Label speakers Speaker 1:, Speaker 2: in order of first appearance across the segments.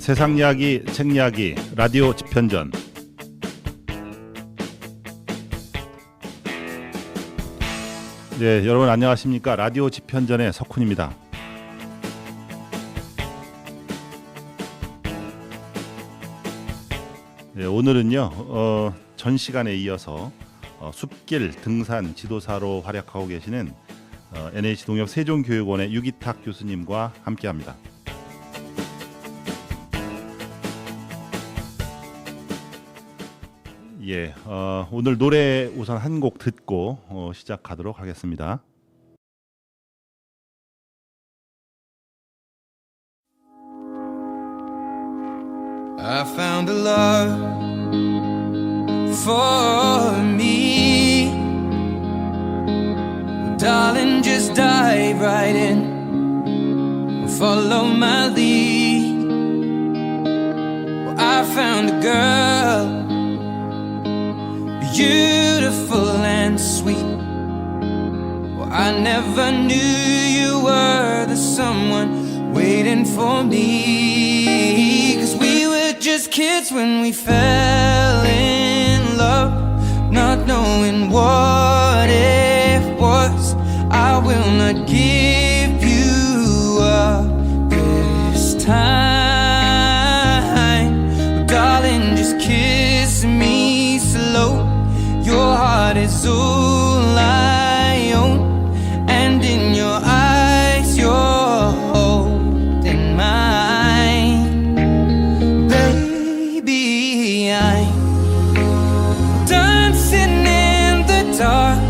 Speaker 1: 세상 이야기, 책 이야기, 라디오 집현전. 네, 여러분 안녕하십니까? 라디오 집현전의 석훈입니다. 네, 오늘은요 전 시간에 이어서 숲길 등산 지도사로 활약하고 계시는 NH동역 세종교육원의 유기탁 교수님과 함께합니다. 예, 오늘 노래 우선 한 곡 듣고 시작하도록 하겠습니다.
Speaker 2: I found a love for me. Well, darling, just dive right in, follow my lead. Well, I found a girl, beautiful and sweet. Well, I never knew you were the someone waiting for me. 'Cause we were just kids when we fell in love, not knowing what it was. I will not give you up this time. Well, darling, just kiss me slow. Your heart is all I own, and in your eyes you're holding mine. Baby, I'm dancing in the dark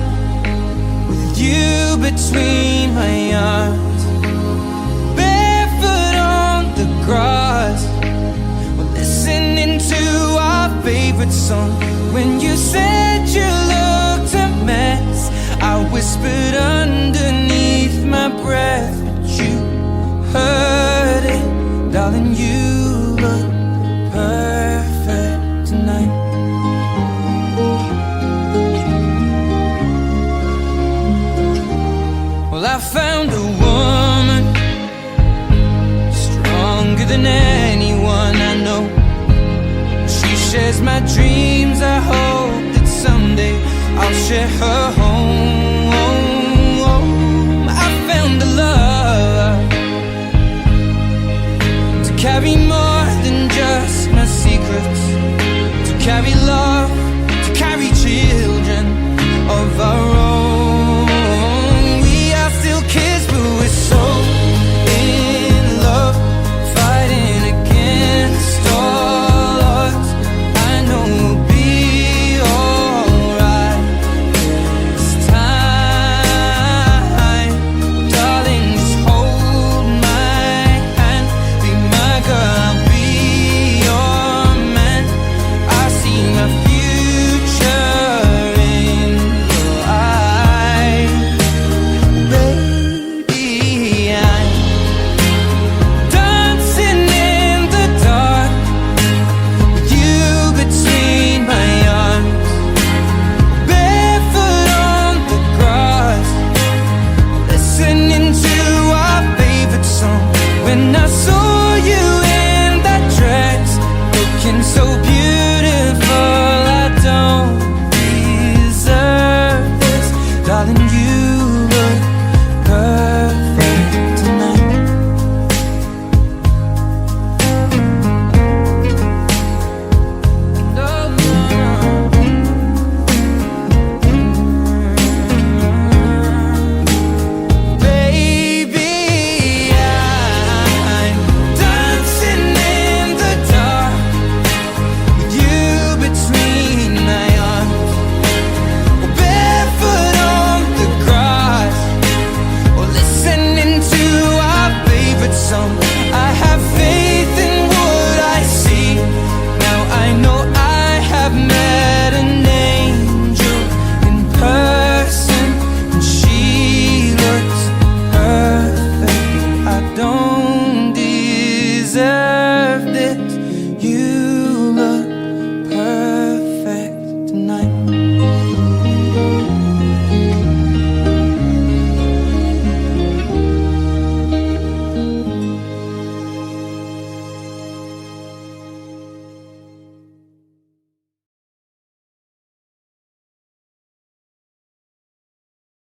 Speaker 2: with you between my arms, barefoot on the grass. We're listening to our favorite song. When you said you looked a mess, I whispered underneath my breath, but you heard it. Darling, you look perfect tonight. Well, I found a woman stronger than anyone I know. She shares my dreams. I hope that someday I'll share her home. I found a love to carry more than just my secrets, to carry love, to carry children of our own. We are still kids, but we're so in love, fighting against all odds. I know we'll be alright this time. Darling, just hold my hand, be my girl, I'll be your man. I see my future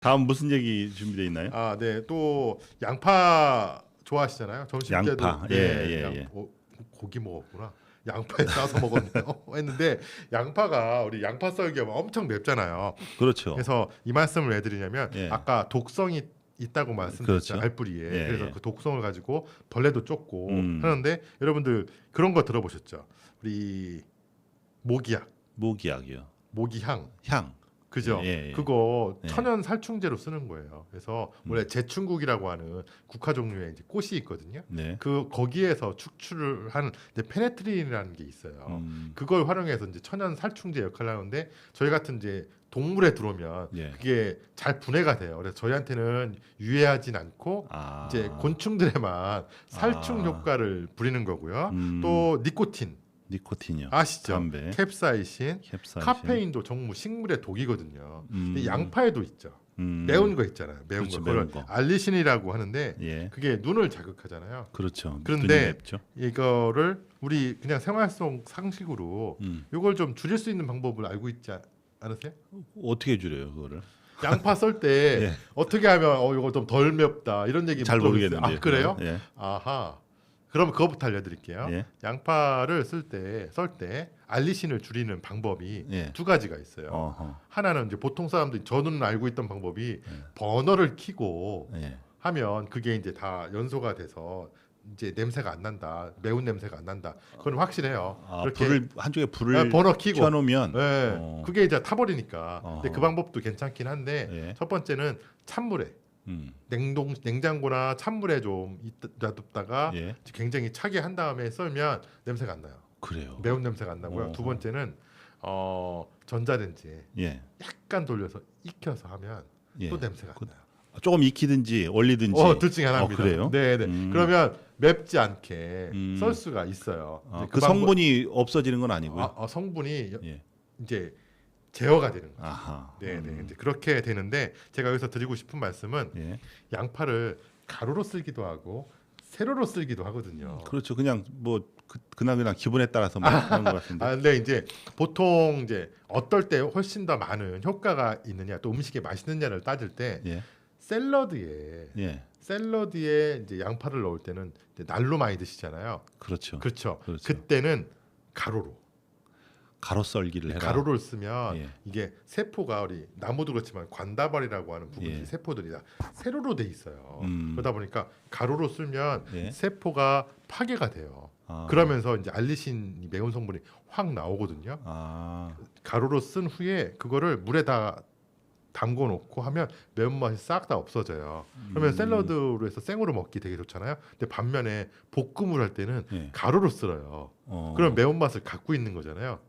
Speaker 1: 다음 무슨 얘기 준비되어 있나요?
Speaker 3: 아, 네. 또 양파 좋아하시잖아요. 점심
Speaker 1: 양파.
Speaker 3: 때도
Speaker 1: 예.
Speaker 3: 고기 먹었구나. 양파에 싸서 먹었네요. 했는데 양파가 우리 양파 썰기하면 엄청 맵잖아요.
Speaker 1: 그렇죠.
Speaker 3: 그래서 이 말씀을 왜 드리냐면
Speaker 1: 예.
Speaker 3: 아까 독성이 있다고 말씀드렸죠.
Speaker 1: 그렇죠.
Speaker 3: 알뿌리에.
Speaker 1: 예,
Speaker 3: 그래서
Speaker 1: 예.
Speaker 3: 그 독성을 가지고 벌레도 쫓고
Speaker 1: 음.
Speaker 3: 하는데 여러분들 그런 거 들어보셨죠? 우리 모기약,
Speaker 1: 모기약이요.
Speaker 3: 모기향.
Speaker 1: 향.
Speaker 3: 그죠?
Speaker 1: 예.
Speaker 3: 그거
Speaker 1: 예.
Speaker 3: 천연 살충제로 쓰는 거예요. 그래서 원래 제충국이라고 하는 국화 종류의 이제 꽃이 있거든요.
Speaker 1: 네.
Speaker 3: 그 거기에서 축출을 하는 이제 페네트린이라는 게 있어요. 그걸 활용해서 이제 천연 살충제 역할을 하는데 저희 같은 이제 동물에 들어오면
Speaker 1: 예.
Speaker 3: 그게 잘 분해가 돼요. 그래서 저희한테는 유해하진 않고
Speaker 1: 아.
Speaker 3: 이제 곤충들에만 살충
Speaker 1: 아.
Speaker 3: 효과를 부리는 거고요.
Speaker 1: 음.
Speaker 3: 또 니코틴
Speaker 1: 니코틴이요.
Speaker 3: 아시죠?
Speaker 1: 담배.
Speaker 3: 캡사이신,
Speaker 1: 캡사이신.
Speaker 3: 카페인도 정말 식물의 독이거든요. 근데
Speaker 1: 음.
Speaker 3: 양파에도 있죠. 매운 거 있잖아요. 매운
Speaker 1: 그렇죠,
Speaker 3: 거. 그걸
Speaker 1: 매운 거.
Speaker 3: 알리신이라고 하는데
Speaker 1: 예.
Speaker 3: 그게 눈을 자극하잖아요.
Speaker 1: 그렇죠.
Speaker 3: 그런데
Speaker 1: 눈이 맵죠.
Speaker 3: 이거를 우리 그냥 생활 속 상식으로
Speaker 1: 음.
Speaker 3: 이걸 좀 줄일 수 있는 방법을 알고 있지 않으세요?
Speaker 1: 어떻게 줄여요, 그거를?
Speaker 3: 양파 썰 때
Speaker 1: 예.
Speaker 3: 어떻게 하면 이거 좀 덜 맵다 이런 얘기
Speaker 1: 잘
Speaker 3: 들어보셨어요?
Speaker 1: 모르겠는데.
Speaker 3: 아, 그래요?
Speaker 1: 예.
Speaker 3: 아하. 그럼 그거부터 알려드릴게요.
Speaker 1: 예.
Speaker 3: 양파를 썰 때 알리신을 줄이는 방법이
Speaker 1: 예.
Speaker 3: 두 가지가 있어요.
Speaker 1: 어허.
Speaker 3: 하나는 이제 보통 사람들이 저는 알고 있던 방법이 버너를 켜고
Speaker 1: 예.
Speaker 3: 하면 그게 이제 다 연소가 돼서 이제 냄새가 안 난다, 매운 냄새가 안 난다. 그건 확실해요.
Speaker 1: 아,
Speaker 3: 그렇게
Speaker 1: 불을 한쪽에 불을
Speaker 3: 버너 켜고
Speaker 1: 켜놓으면
Speaker 3: 네, 그게 이제 타버리니까. 근데
Speaker 1: 어허.
Speaker 3: 그 방법도 괜찮긴 한데
Speaker 1: 예.
Speaker 3: 첫 번째는 찬물에
Speaker 1: 음.
Speaker 3: 냉장고나 찬물에 좀 놔뒀다가
Speaker 1: 예.
Speaker 3: 굉장히 차게 한 다음에 썰면 냄새가 안 나요.
Speaker 1: 그래요.
Speaker 3: 매운 냄새가 안 나고요.
Speaker 1: 어허.
Speaker 3: 두 번째는 전자레인지에
Speaker 1: 예.
Speaker 3: 약간 돌려서 익혀서 하면
Speaker 1: 예.
Speaker 3: 또 냄새가
Speaker 1: 그-
Speaker 3: 안 나요.
Speaker 1: 조금 익히든지 올리든지.
Speaker 3: 둘 중에 하나입니다.
Speaker 1: 그래요?
Speaker 3: 네네. 그러면 맵지 않게
Speaker 1: 음.
Speaker 3: 썰 수가 있어요.
Speaker 1: 아,
Speaker 3: 이제
Speaker 1: 그 성분이 없어지는 건 아니고요.
Speaker 3: 성분이
Speaker 1: 예.
Speaker 3: 이제 제어가 되는 거예요.
Speaker 1: 아하.
Speaker 3: 네네. 이제 그렇게 되는데 제가 여기서 드리고 싶은 말씀은
Speaker 1: 예.
Speaker 3: 양파를 가루로 쓸기도 하고 세로로 쓸기도 하거든요.
Speaker 1: 그렇죠. 그냥 뭐 그냥 기분에 따라서 뭐 하는 것 같은데.
Speaker 3: 근데 이제 보통 이제 어떨 때 훨씬 더 많은 효과가 있느냐, 또 음식에 맛있느냐를 따질 때
Speaker 1: 예.
Speaker 3: 샐러드에
Speaker 1: 예.
Speaker 3: 이제 양파를 넣을 때는 이제 날로 많이 드시잖아요.
Speaker 1: 그렇죠.
Speaker 3: 그렇죠.
Speaker 1: 그렇죠.
Speaker 3: 그때는 가로로
Speaker 1: 가로 썰기를 해라.
Speaker 3: 가로를 쓰면
Speaker 1: 예.
Speaker 3: 이게 세포가 우리 나무도 그렇지만 관다발이라고 하는 부분이
Speaker 1: 예.
Speaker 3: 세포들이 다 세로로 돼 있어요.
Speaker 1: 음.
Speaker 3: 그러다 보니까 가로로 쓸면
Speaker 1: 예.
Speaker 3: 세포가 파괴가 돼요.
Speaker 1: 아.
Speaker 3: 그러면서 이제 알리신 매운 성분이 확 나오거든요.
Speaker 1: 아.
Speaker 3: 가루로 쓴 후에 그거를 물에다 담궈 놓고 하면 매운맛이 싹 다 없어져요. 그러면 샐러드로 해서 생으로 먹기 되게 좋잖아요. 근데 반면에 볶음을 할 때는
Speaker 1: 예.
Speaker 3: 가루로 쓸어요.
Speaker 1: 그럼
Speaker 3: 그럼 매운맛을 갖고 있는 거잖아요.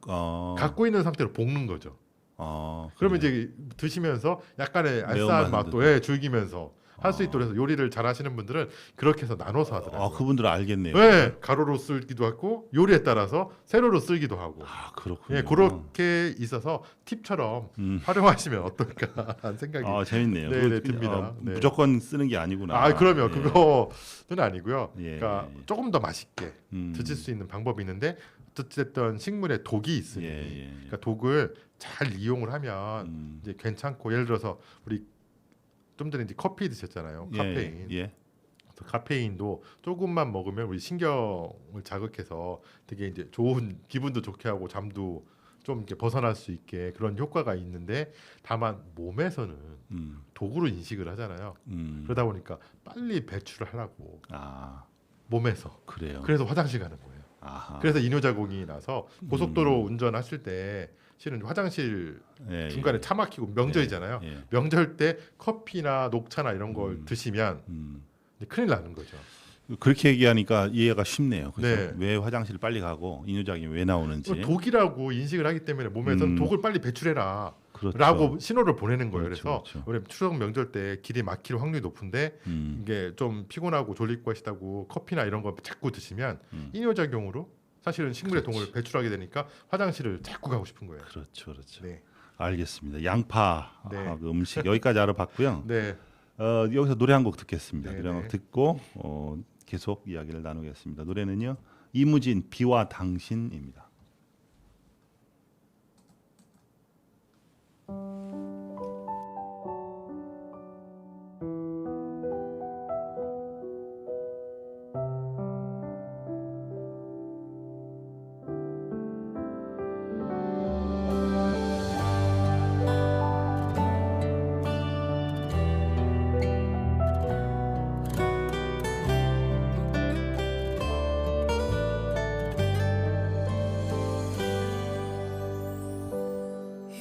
Speaker 3: 갖고 있는 상태로 볶는 거죠. 그러면 이제 드시면서 약간의 알싸한
Speaker 1: 매운맛은
Speaker 3: 맛도 즐기면서 할 수 있도록 해서 요리를 잘 하시는 분들은 그렇게 해서 나눠서 하더라고요.
Speaker 1: 그분들은 알겠네요.
Speaker 3: 네, 가루로 쓸기도 하고 요리에 따라서 세로로 쓸기도 하고.
Speaker 1: 그렇군요.
Speaker 3: 예, 그렇게 있어서 팁처럼 활용하시면 어떨까 하는 생각이
Speaker 1: 재밌네요.
Speaker 3: 네,
Speaker 1: 그거
Speaker 3: 듭니다. 네.
Speaker 1: 무조건 쓰는 게 아니구나.
Speaker 3: 그러면
Speaker 1: 예.
Speaker 3: 그거는 아니고요.
Speaker 1: 예,
Speaker 3: 그러니까
Speaker 1: 예.
Speaker 3: 조금 더 맛있게 드실 수 있는 방법이 있는데 어쨌든 식물에 독이 있으니
Speaker 1: 예.
Speaker 3: 그러니까 독을 잘 이용을 하면 이제 괜찮고, 예를 들어서 우리 좀 전에 이제 커피 드셨잖아요. 카페인.
Speaker 1: 예.
Speaker 3: 그래서 카페인도 조금만 먹으면 우리 신경을 자극해서 되게 이제 좋은 기분도 좋게 하고 잠도 좀 이렇게 벗어날 수 있게 그런 효과가 있는데, 다만 몸에서는 독으로 인식을 하잖아요. 그러다 보니까 빨리 배출을 하라고 몸에서.
Speaker 1: 그래요.
Speaker 3: 그래서 화장실 가는 거예요.
Speaker 1: 아하.
Speaker 3: 그래서 이뇨작용이 나서 고속도로 운전하실 때 실은 화장실
Speaker 1: 예,
Speaker 3: 중간에
Speaker 1: 예.
Speaker 3: 차 막히고 명절이잖아요.
Speaker 1: 예.
Speaker 3: 명절 때 커피나 녹차나 이런 걸 드시면 이제 큰일 나는 거죠.
Speaker 1: 그렇게 얘기하니까 이해가 쉽네요. 그래서
Speaker 3: 네.
Speaker 1: 왜 화장실 빨리 가고 이뇨작용이 왜 나오는지.
Speaker 3: 독이라고 인식을 하기 때문에 몸에서는 독을 빨리 배출해라
Speaker 1: 그렇죠.
Speaker 3: 라고 신호를 보내는 거예요.
Speaker 1: 그렇죠,
Speaker 3: 그래서
Speaker 1: 그렇죠.
Speaker 3: 우리 추석 명절 때 길이 막힐 확률이 높은데 이게 좀 피곤하고 졸릴 것이다고 커피나 이런 거 자꾸 드시면 이뇨작용으로 사실은 식물의
Speaker 1: 그렇지.
Speaker 3: 독을 배출하게 되니까 화장실을 자꾸 가고 싶은 거예요.
Speaker 1: 그렇죠.
Speaker 3: 네.
Speaker 1: 알겠습니다. 양파
Speaker 3: 네.
Speaker 1: 그 음식 여기까지 알아봤고요.
Speaker 3: 네.
Speaker 1: 여기서 노래 한 곡 듣겠습니다.
Speaker 3: 네,
Speaker 1: 노래 한 곡
Speaker 3: 네.
Speaker 1: 듣고 계속 이야기를 나누겠습니다. 노래는요, 이무진 비와 당신입니다.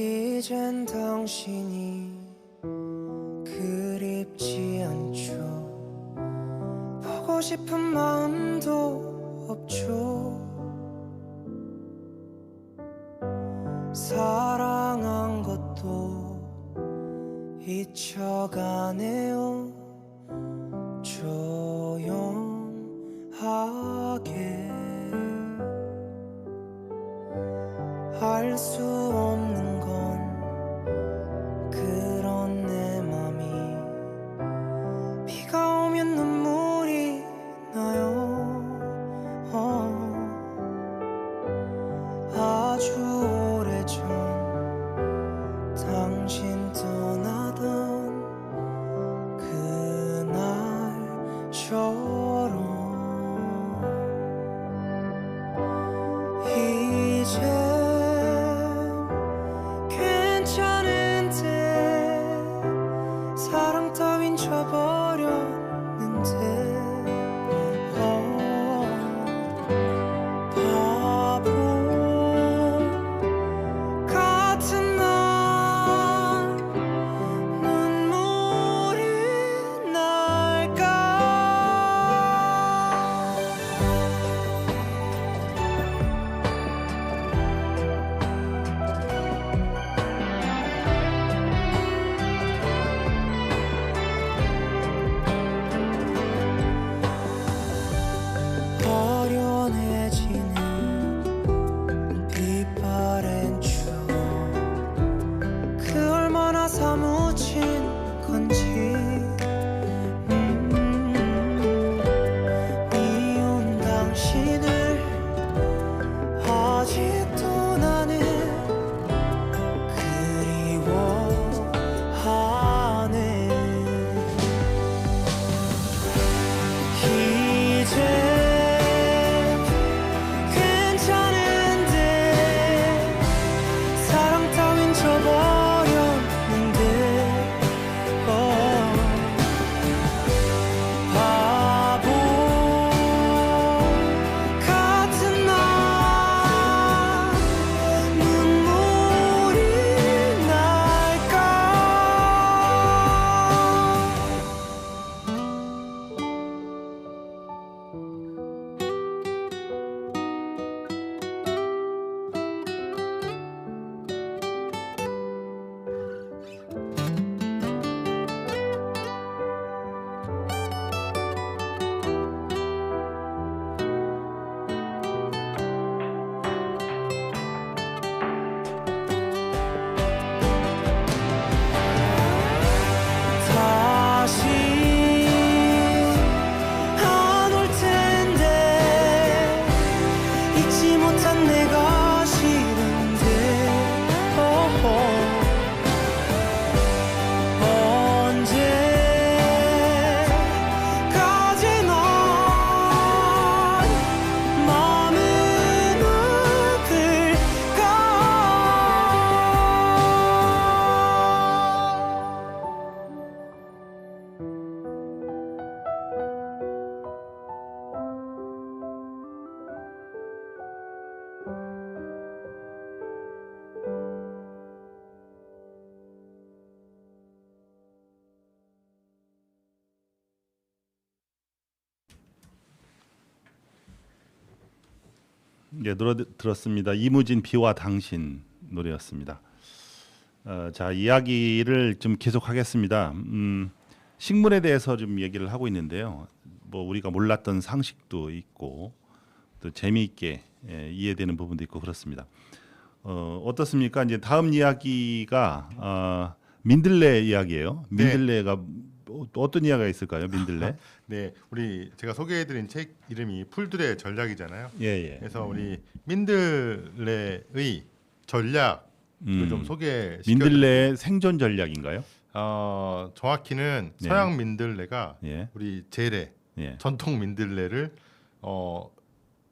Speaker 2: 이젠 당신이 그립지 않죠. 보고 싶은 마음도 없죠. 사랑한 것도 잊혀가네요. 조용하게 알 수 없는 건 그런 내 맘이 비가 오면 눈물이 나요. 아주 오래전 당신 떠나던 그날처럼 이제 괜찮은데 사랑 따윈 져버렸는데 바보 같은 날 눈물이 날까. 어련해지는 빛바랜 추억 그 얼마나 사무친 건지. 미운 당신을 아직도 나는 그리워하네. 이제 괜찮은데 사랑 따윈 져버렸는데 바보 같은 날 눈물이 날까. 다시 안 올 텐데 잊지 못한 내가 싫은데 언제까지나 마음은 아플까.
Speaker 1: 예, 노래 들었습니다. 이무진 비와 당신 노래였습니다. 자, 이야기를 좀 계속하겠습니다. 식물에 대해서 좀 얘기를 하고 있는데요. 뭐 우리가 몰랐던 상식도 있고 또 재미있게 이해되는 부분도 있고 그렇습니다. 어떻습니까? 이제 다음 이야기가 민들레 이야기예요. 민들레가 어떤 이야기가 있을까요? 민들레?
Speaker 3: 네, 우리 제가 소개해드린 책 이름이 풀들의 전략이잖아요.
Speaker 1: 예, 예.
Speaker 3: 그래서 우리 민들레의 전략을 좀 소개시켜.
Speaker 1: 민들레의 생존 전략인가요?
Speaker 3: 정확히는
Speaker 1: 네.
Speaker 3: 서양 민들레가
Speaker 1: 예.
Speaker 3: 우리 재래
Speaker 1: 예.
Speaker 3: 전통 민들레를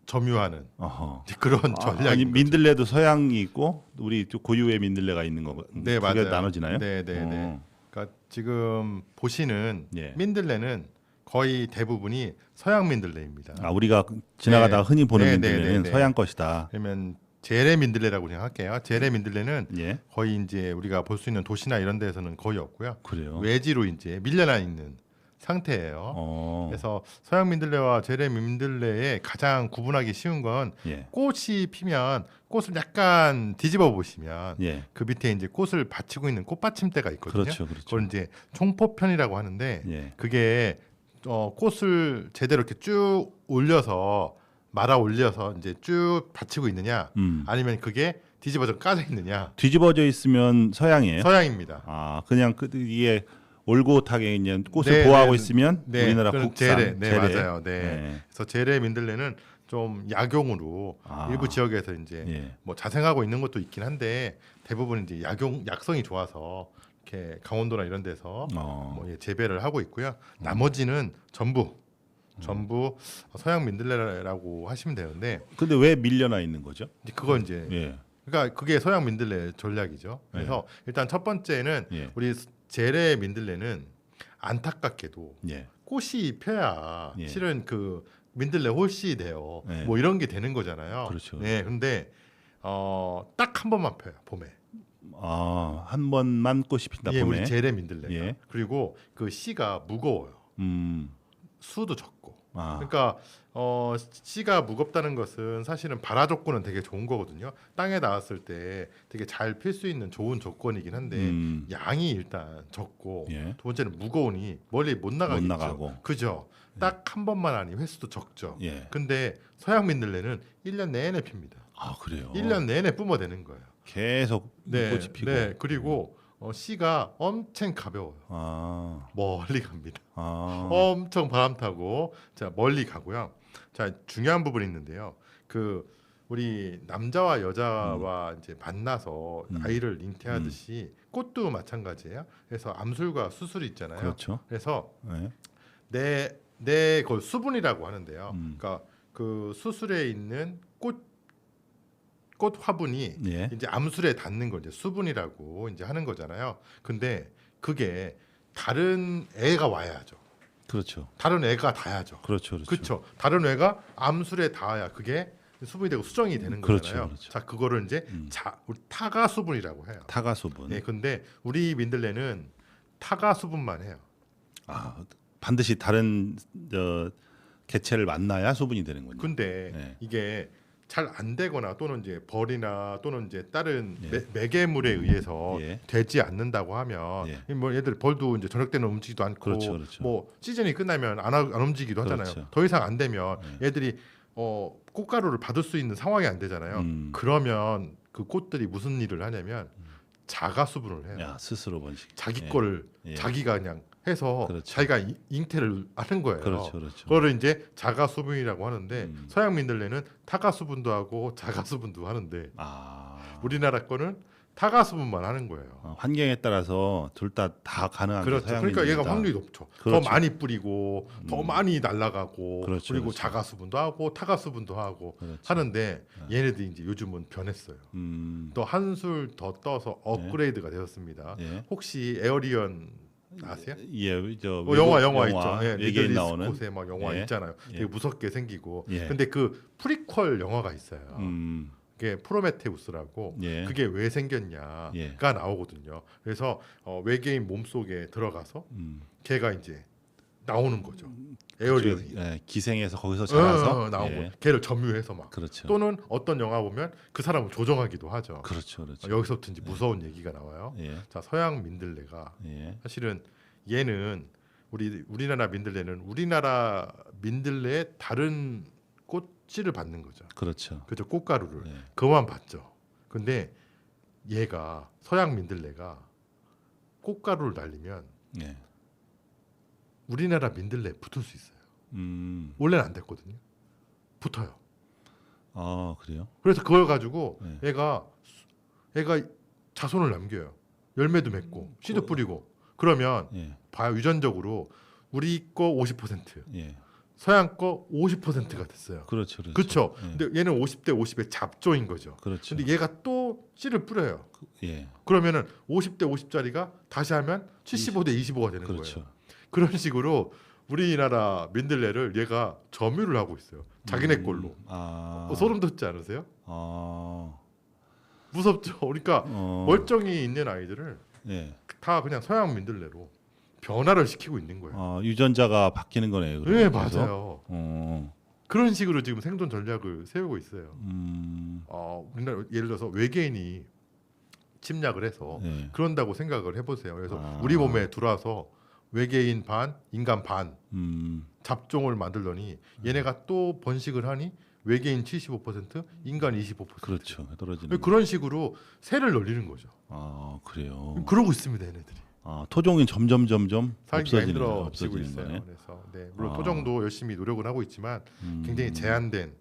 Speaker 3: 점유하는
Speaker 1: 어허.
Speaker 3: 그런 전략입니다.
Speaker 1: 아니 민들레도 서양이 있고 우리 또 고유의 민들레가 있는 거.
Speaker 3: 네,
Speaker 1: 두 개
Speaker 3: 맞아요.
Speaker 1: 나눠지나요?
Speaker 3: 네, 네, 네. 그러니까 지금 보시는
Speaker 1: 예.
Speaker 3: 민들레는 거의 대부분이 서양 민들레입니다.
Speaker 1: 아 우리가 지나가다가
Speaker 3: 네.
Speaker 1: 흔히 보는
Speaker 3: 네,
Speaker 1: 민들레는
Speaker 3: 네, 네, 네.
Speaker 1: 서양 것이다.
Speaker 3: 그러면 제레 민들레라고 그냥 할게요. 제레 민들레는
Speaker 1: 예.
Speaker 3: 거의 이제 우리가 볼 수 있는 도시나 이런 데에서는 거의 없고요.
Speaker 1: 그래요.
Speaker 3: 외지로 이제 밀려나 있는 상태예요.
Speaker 1: 어.
Speaker 3: 그래서 서양 민들레와 제레 민들레의 가장 구분하기 쉬운 건
Speaker 1: 예.
Speaker 3: 꽃이 피면 꽃을 약간 뒤집어 보시면
Speaker 1: 예.
Speaker 3: 그 밑에 이제 꽃을 받치고 있는 꽃받침대가 있거든요.
Speaker 1: 그렇죠. 그렇죠.
Speaker 3: 그걸 이제 총포편이라고 하는데
Speaker 1: 예.
Speaker 3: 그게 꽃을 제대로 이렇게 쭉 올려서 말아 올려서 이제 쭉 받치고 있느냐 아니면 그게 뒤집어져 까져 있느냐.
Speaker 1: 뒤집어져 있으면 서양이에요.
Speaker 3: 서양입니다.
Speaker 1: 아, 그냥 이게 올곧하게 이제 꽃을
Speaker 3: 네,
Speaker 1: 보호하고
Speaker 3: 네,
Speaker 1: 있으면
Speaker 3: 네,
Speaker 1: 우리나라
Speaker 3: 그건
Speaker 1: 국산
Speaker 3: 제레. 네,
Speaker 1: 제레.
Speaker 3: 맞아요. 네. 그래서 제레 민들레는 좀 약용으로
Speaker 1: 아.
Speaker 3: 일부 지역에서 이제
Speaker 1: 예.
Speaker 3: 뭐 자생하고 있는 것도 있긴 한데 대부분 이제 약성이 좋아서 이렇게 강원도나 이런 데서 뭐 재배를 하고 있고요. 나머지는 전부 서양 민들레라고 하시면 되는데
Speaker 1: 근데 왜 밀려나 있는 거죠?
Speaker 3: 이제 그건 이제
Speaker 1: 예.
Speaker 3: 그러니까 그게 서양 민들레 전략이죠. 그래서 일단 첫 번째는
Speaker 1: 예.
Speaker 3: 우리 제레 민들레는 안타깝게도
Speaker 1: 예.
Speaker 3: 꽃이 펴야
Speaker 1: 예.
Speaker 3: 실은 그 민들레 홀씨 돼요.
Speaker 1: 예.
Speaker 3: 뭐 이런 게 되는 거잖아요.
Speaker 1: 그렇죠.
Speaker 3: 네, 근데 딱 한 번만 펴요. 봄에.
Speaker 1: 아, 한 번만 꽃이 핀다
Speaker 3: 예,
Speaker 1: 봄에.
Speaker 3: 우리 제레 민들레가.
Speaker 1: 예.
Speaker 3: 그리고 그 씨가 무거워요. 수도 적고.
Speaker 1: 아.
Speaker 3: 그러니까 씨가 무겁다는 것은 사실은 발화 조건은 되게 좋은 거거든요. 땅에 닿았을 때 되게 잘 필 수 있는 좋은 조건이긴 한데 양이 일단 적고
Speaker 1: 예.
Speaker 3: 두 번째는 무거우니 멀리 못 나가겠죠.
Speaker 1: 못 나가고.
Speaker 3: 그죠? 딱 한 번만 하니 횟수도 적죠.
Speaker 1: 예.
Speaker 3: 근데 서양 민들레는 1년 내내 핍니다.
Speaker 1: 아, 그래요.
Speaker 3: 1년 내내 뿜어대는 거예요.
Speaker 1: 계속
Speaker 3: 네,
Speaker 1: 꽃이 피고.
Speaker 3: 네. 그리고 씨가 엄청 가벼워요.
Speaker 1: 아.
Speaker 3: 멀리 갑니다.
Speaker 1: 아.
Speaker 3: 엄청 바람 타고 자 멀리 가고요. 자 중요한 부분이 있는데요. 그 우리 남자와 여자와 이제 만나서 아이를 잉태하듯이 꽃도 마찬가지예요. 그래서 암술과 수술이 있잖아요.
Speaker 1: 그렇죠.
Speaker 3: 그래서
Speaker 1: 네.
Speaker 3: 내 그걸 수분이라고 하는데요. 그러니까 그 수술에 있는 꽃 화분이
Speaker 1: 예.
Speaker 3: 이제 암술에 닿는 걸 이제 수분이라고 이제 하는 거잖아요. 근데 그게 다른 애가 와야죠.
Speaker 1: 그렇죠.
Speaker 3: 다른 애가 닿아야죠.
Speaker 1: 그렇죠. 그렇죠.
Speaker 3: 그렇죠. 다른 애가 암술에 닿아야 그게 수분이 되고 수정이 되는
Speaker 1: 그렇죠,
Speaker 3: 거잖아요.
Speaker 1: 그렇죠.
Speaker 3: 자, 그거를 이제 우리 타가 수분이라고 해요.
Speaker 1: 타가 수분.
Speaker 3: 네, 근데 우리 민들레는 타가 수분만 해요.
Speaker 1: 아, 반드시 다른 개체를 만나야 수분이 되는군요.
Speaker 3: 근데
Speaker 1: 네.
Speaker 3: 이게 잘 안 되거나 또는 이제 벌이나 또는 이제 다른
Speaker 1: 예.
Speaker 3: 매개물에 의해서
Speaker 1: 예.
Speaker 3: 되지 않는다고 하면
Speaker 1: 예.
Speaker 3: 뭐 얘들 벌도 이제 저녁 때는 움직이지도 않고
Speaker 1: 그렇죠, 그렇죠.
Speaker 3: 뭐 시즌이 끝나면 안 움직이기도 하잖아요.
Speaker 1: 그렇죠.
Speaker 3: 더 이상 안 되면 얘들이 꽃가루를 받을 수 있는 상황이 안 되잖아요. 그러면 그 꽃들이 무슨 일을 하냐면 자가 수분을 해요.
Speaker 1: 야, 스스로 번식.
Speaker 3: 자기
Speaker 1: 예.
Speaker 3: 거를
Speaker 1: 예.
Speaker 3: 자기가 그냥 해서
Speaker 1: 그렇죠.
Speaker 3: 자기가 잉태를 하는 거예요.
Speaker 1: 그렇죠, 그렇죠.
Speaker 3: 그거를 이제 자가 수분이라고 하는데 서양 민들레는 타가 수분도 하고 자가 수분도 하는데
Speaker 1: 아,
Speaker 3: 우리나라 거는 타가 수분만 하는 거예요.
Speaker 1: 환경에 따라서 둘 다 가능한 게
Speaker 3: 그렇죠. 그러니까 얘가
Speaker 1: 서양인이다.
Speaker 3: 확률이 높죠.
Speaker 1: 그렇죠.
Speaker 3: 더 많이 뿌리고 더 많이 날아가고
Speaker 1: 그렇죠,
Speaker 3: 그리고
Speaker 1: 그렇죠.
Speaker 3: 자가 수분도 하고 타가 수분도 하고
Speaker 1: 그렇죠.
Speaker 3: 하는데 얘네들이 이제 요즘은 변했어요. 또 한술 더 떠서 업그레이드가 되었습니다.
Speaker 1: 예.
Speaker 3: 혹시 에어리언 아세요?
Speaker 1: 예, 저
Speaker 3: 영화 있죠. 예,
Speaker 1: 외계인
Speaker 3: 리들리
Speaker 1: 나오는
Speaker 3: 스콧의 막 영화
Speaker 1: 예.
Speaker 3: 있잖아요. 되게
Speaker 1: 예.
Speaker 3: 무섭게 생기고.
Speaker 1: 예.
Speaker 3: 근데 그 프리퀄 영화가 있어요. 그게 프로메테우스라고.
Speaker 1: 예.
Speaker 3: 그게 왜 생겼냐가
Speaker 1: 예.
Speaker 3: 나오거든요. 그래서 외계인 몸 속에 들어가서 걔가 이제 나오는 거죠. 에어리언이
Speaker 1: 예, 기생해서 거기서 자라서
Speaker 3: 나오고
Speaker 1: 예.
Speaker 3: 걔를 점유해서 막.
Speaker 1: 그렇죠.
Speaker 3: 또는 어떤 영화 보면 그 사람을 조종하기도 하죠.
Speaker 1: 그렇죠, 그렇죠.
Speaker 3: 여기서부터 이제 무서운 얘기가 나와요.
Speaker 1: 예.
Speaker 3: 자, 서양 민들레가
Speaker 1: 예.
Speaker 3: 사실은 얘는 우리나라 민들레는 우리나라 민들레의 다른 꽃씨를 받는 거죠.
Speaker 1: 그렇죠.
Speaker 3: 그죠? 꽃가루를
Speaker 1: 예.
Speaker 3: 그만 받죠. 근데 얘가 서양 민들레가 꽃가루를 날리면
Speaker 1: 예.
Speaker 3: 우리나라 민들레에 붙을 수 있어요. 원래는 안 됐거든요. 붙어요.
Speaker 1: 아, 그래요?
Speaker 3: 그래서 그걸 가지고
Speaker 1: 네.
Speaker 3: 얘가 자손을 남겨요. 열매도 맺고 씨도 뿌리고 그러면
Speaker 1: 예.
Speaker 3: 봐요. 유전적으로 우리 거 50%,
Speaker 1: 예.
Speaker 3: 서양 거 50%가 됐어요.
Speaker 1: 그렇죠, 그렇죠.
Speaker 3: 그렇죠.
Speaker 1: 예.
Speaker 3: 근데 얘는 50대 50의 잡조인 거죠.
Speaker 1: 그렇죠.
Speaker 3: 근데 얘가 또 씨를 뿌려요.
Speaker 1: 예.
Speaker 3: 그러면은 50대 50짜리가 다시 하면 75대 25가 되는
Speaker 1: 그렇죠.
Speaker 3: 거예요. 그런 식으로 우리나라 민들레를 얘가 점유를 하고 있어요. 자기네 걸로. 소름 돋지 않으세요? 무섭죠. 그러니까 멀쩡히 있는 아이들을
Speaker 1: 네.
Speaker 3: 다 그냥 서양 민들레로 변화를 시키고 있는 거예요.
Speaker 1: 유전자가 바뀌는 거네요.
Speaker 3: 네,
Speaker 1: 그래서?
Speaker 3: 맞아요. 그런 식으로 지금 생존 전략을 세우고 있어요. 우리나라 예를 들어서 외계인이 침략을 해서
Speaker 1: 네.
Speaker 3: 그런다고 생각을 해보세요. 그래서 우리 몸에 들어와서 외계인 반, 인간 반 잡종을 만들더니 얘네가 또 번식을 하니 외계인 75%, 인간 25%.
Speaker 1: 그렇죠. 떨어지는.
Speaker 3: 그런 식으로 새를 늘리는 거죠.
Speaker 1: 그래요.
Speaker 3: 그러고 있습니다, 얘네들이.
Speaker 1: 토종이 점점
Speaker 3: 살기가 힘들어지고
Speaker 1: 없어지는
Speaker 3: 있어요.
Speaker 1: 거네.
Speaker 3: 그래서 물론 토종도 열심히 노력은 하고 있지만 굉장히 제한된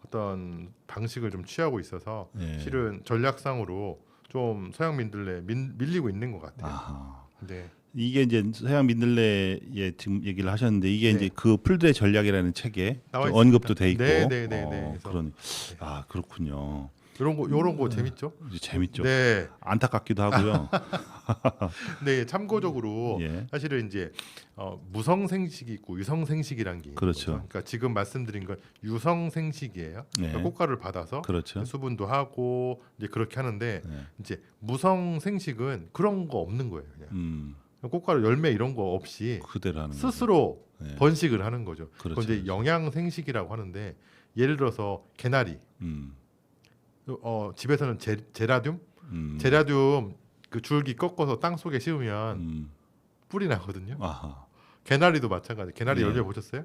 Speaker 3: 어떤 방식을 좀 취하고 있어서
Speaker 1: 네.
Speaker 3: 실은 전략상으로 좀 서양 민들레 밀리고 있는 것 같아요. 네.
Speaker 1: 이게 이제 서양 민들레에 지금 얘기를 하셨는데 이게
Speaker 3: 네.
Speaker 1: 이제 그 풀들의 전략이라는 책에
Speaker 3: 나와
Speaker 1: 좀 언급도 돼 있고.
Speaker 3: 네. 그래서
Speaker 1: 그런. 그렇군요.
Speaker 3: 이런 거 재밌죠?
Speaker 1: 이제 재밌죠.
Speaker 3: 네.
Speaker 1: 안타깝기도 하고요.
Speaker 3: 네, 참고적으로
Speaker 1: 예.
Speaker 3: 사실은 이제 무성생식이 있고 유성생식이란 게 있는
Speaker 1: 그렇죠.
Speaker 3: 거죠. 그러니까 지금 말씀드린 건 유성생식이에요.
Speaker 1: 네.
Speaker 3: 그러니까 꽃가루를 받아서
Speaker 1: 그렇죠.
Speaker 3: 수분도 하고 이제 그렇게 하는데
Speaker 1: 네.
Speaker 3: 이제 무성생식은 그런 거 없는 거예요. 그냥 꽃가루 열매 이런 거 없이
Speaker 1: 그대로 하는
Speaker 3: 스스로
Speaker 1: 네.
Speaker 3: 번식을 하는 거죠.
Speaker 1: 그렇죠,
Speaker 3: 그건 이제
Speaker 1: 그렇죠.
Speaker 3: 영양생식이라고 하는데 예를 들어서 개나리 집에서는 제라듐 제라듐 그 줄기 꺾어서 땅 속에 씌우면 뿌리 나거든요. 개나리도 마찬가지. 개나리
Speaker 1: 네.
Speaker 3: 열매 보셨어요?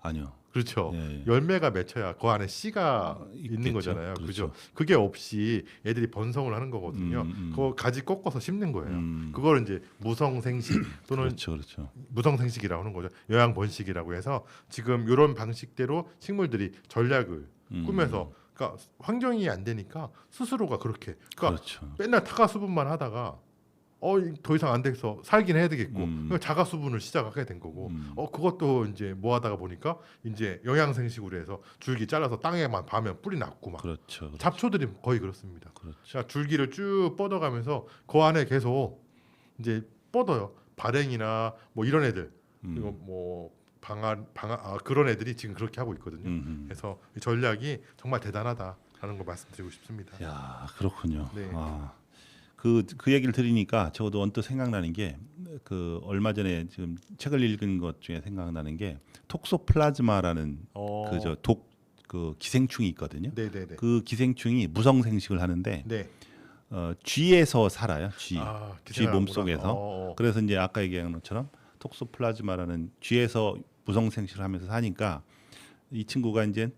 Speaker 1: 아니요.
Speaker 3: 그렇죠.
Speaker 1: 예.
Speaker 3: 열매가 맺혀야 그 안에 씨가 있는
Speaker 1: 있겠죠.
Speaker 3: 거잖아요.
Speaker 1: 그렇죠.
Speaker 3: 그죠? 그게 없이 애들이 번성을 하는 거거든요. 그거 가지 꺾어서 심는 거예요. 그걸 이제 무성생식 또는
Speaker 1: 그렇죠.
Speaker 3: 무성생식이라고 하는 거죠. 요양번식이라고 해서 지금 이런 방식대로 식물들이 전략을 꾸며서 그러니까 환경이 안 되니까 스스로가 그렇게 그러니까
Speaker 1: 그렇죠.
Speaker 3: 맨날 타가 수분만 하다가 더 이상 안 돼서 살긴 해야 되겠고 그러니까 자가 수분을 시작하게 된 거고 그것도 이제 뭐 하다가 보니까 이제 영양생식으로 해서 줄기 잘라서 땅에만 파면 뿌리 났고 막
Speaker 1: 그렇죠.
Speaker 3: 잡초들이 거의 그렇습니다.
Speaker 1: 그렇죠.
Speaker 3: 그러니까 줄기를 쭉 뻗어가면서 그 안에 계속 이제 뻗어요. 발행이나 뭐 이런 애들 그리고 뭐 그런 애들이 지금 그렇게 하고 있거든요. 그래서 이 전략이 정말 대단하다라는 걸 말씀드리고 싶습니다.
Speaker 1: 야, 그렇군요.
Speaker 3: 네.
Speaker 1: 그 얘기를 들으니까 저도 언뜻 생각나는 게 그 얼마 전에 지금 책을 읽은 것 중에 생각나는 게 톡소플라즈마라는 그 기생충이 있거든요.
Speaker 3: 네네네.
Speaker 1: 그 기생충이 무성생식을 하는데
Speaker 3: 네.
Speaker 1: 쥐에서 살아요. 쥐
Speaker 3: 기생하는구나.
Speaker 1: 몸속에서. 그래서 이제 아까 얘기한 것처럼 톡소플라즈마라는 쥐에서 무성생식을 하면서 사니까 이 친구가 이제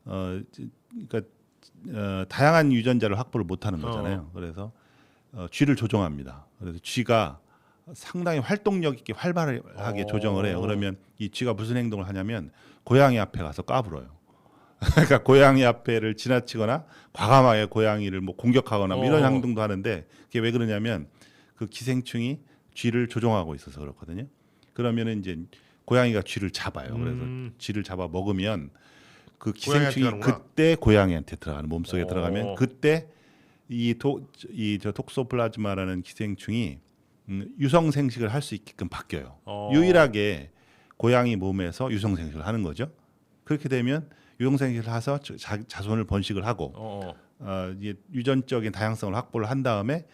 Speaker 1: 그러니까 다양한 유전자를 확보를 못하는 거잖아요. 그래서 쥐를 조종합니다. 그래서 쥐가 상당히 활동력 있게 활발하게 조정을 해요. 그러면 이 쥐가 무슨 행동을 하냐면 고양이 앞에 가서 까불어요. 그러니까 고양이 앞에를 지나치거나 과감하게 고양이를 뭐 공격하거나 뭐 이런 행동도 하는데 그게 왜 그러냐면 그 기생충이 쥐를 조종하고 있어서 그렇거든요. 그러면은 이제 고양이가 쥐를 잡아요. 그래서 쥐를 잡아 먹으면 그 기생충이 그때 고양이한테 들어가는 몸속에 들어가면 그때 저 톡소플라즈마라는 기생충이 유성생식을 할 수 있게끔 바뀌어요. 유일하게 고양이 몸에서 유성생식을 하는 거죠. 그렇게 되면 유성생식을 해서 자손을 번식을 하고 이제 유전적인 다양성을 확보를 한 다음에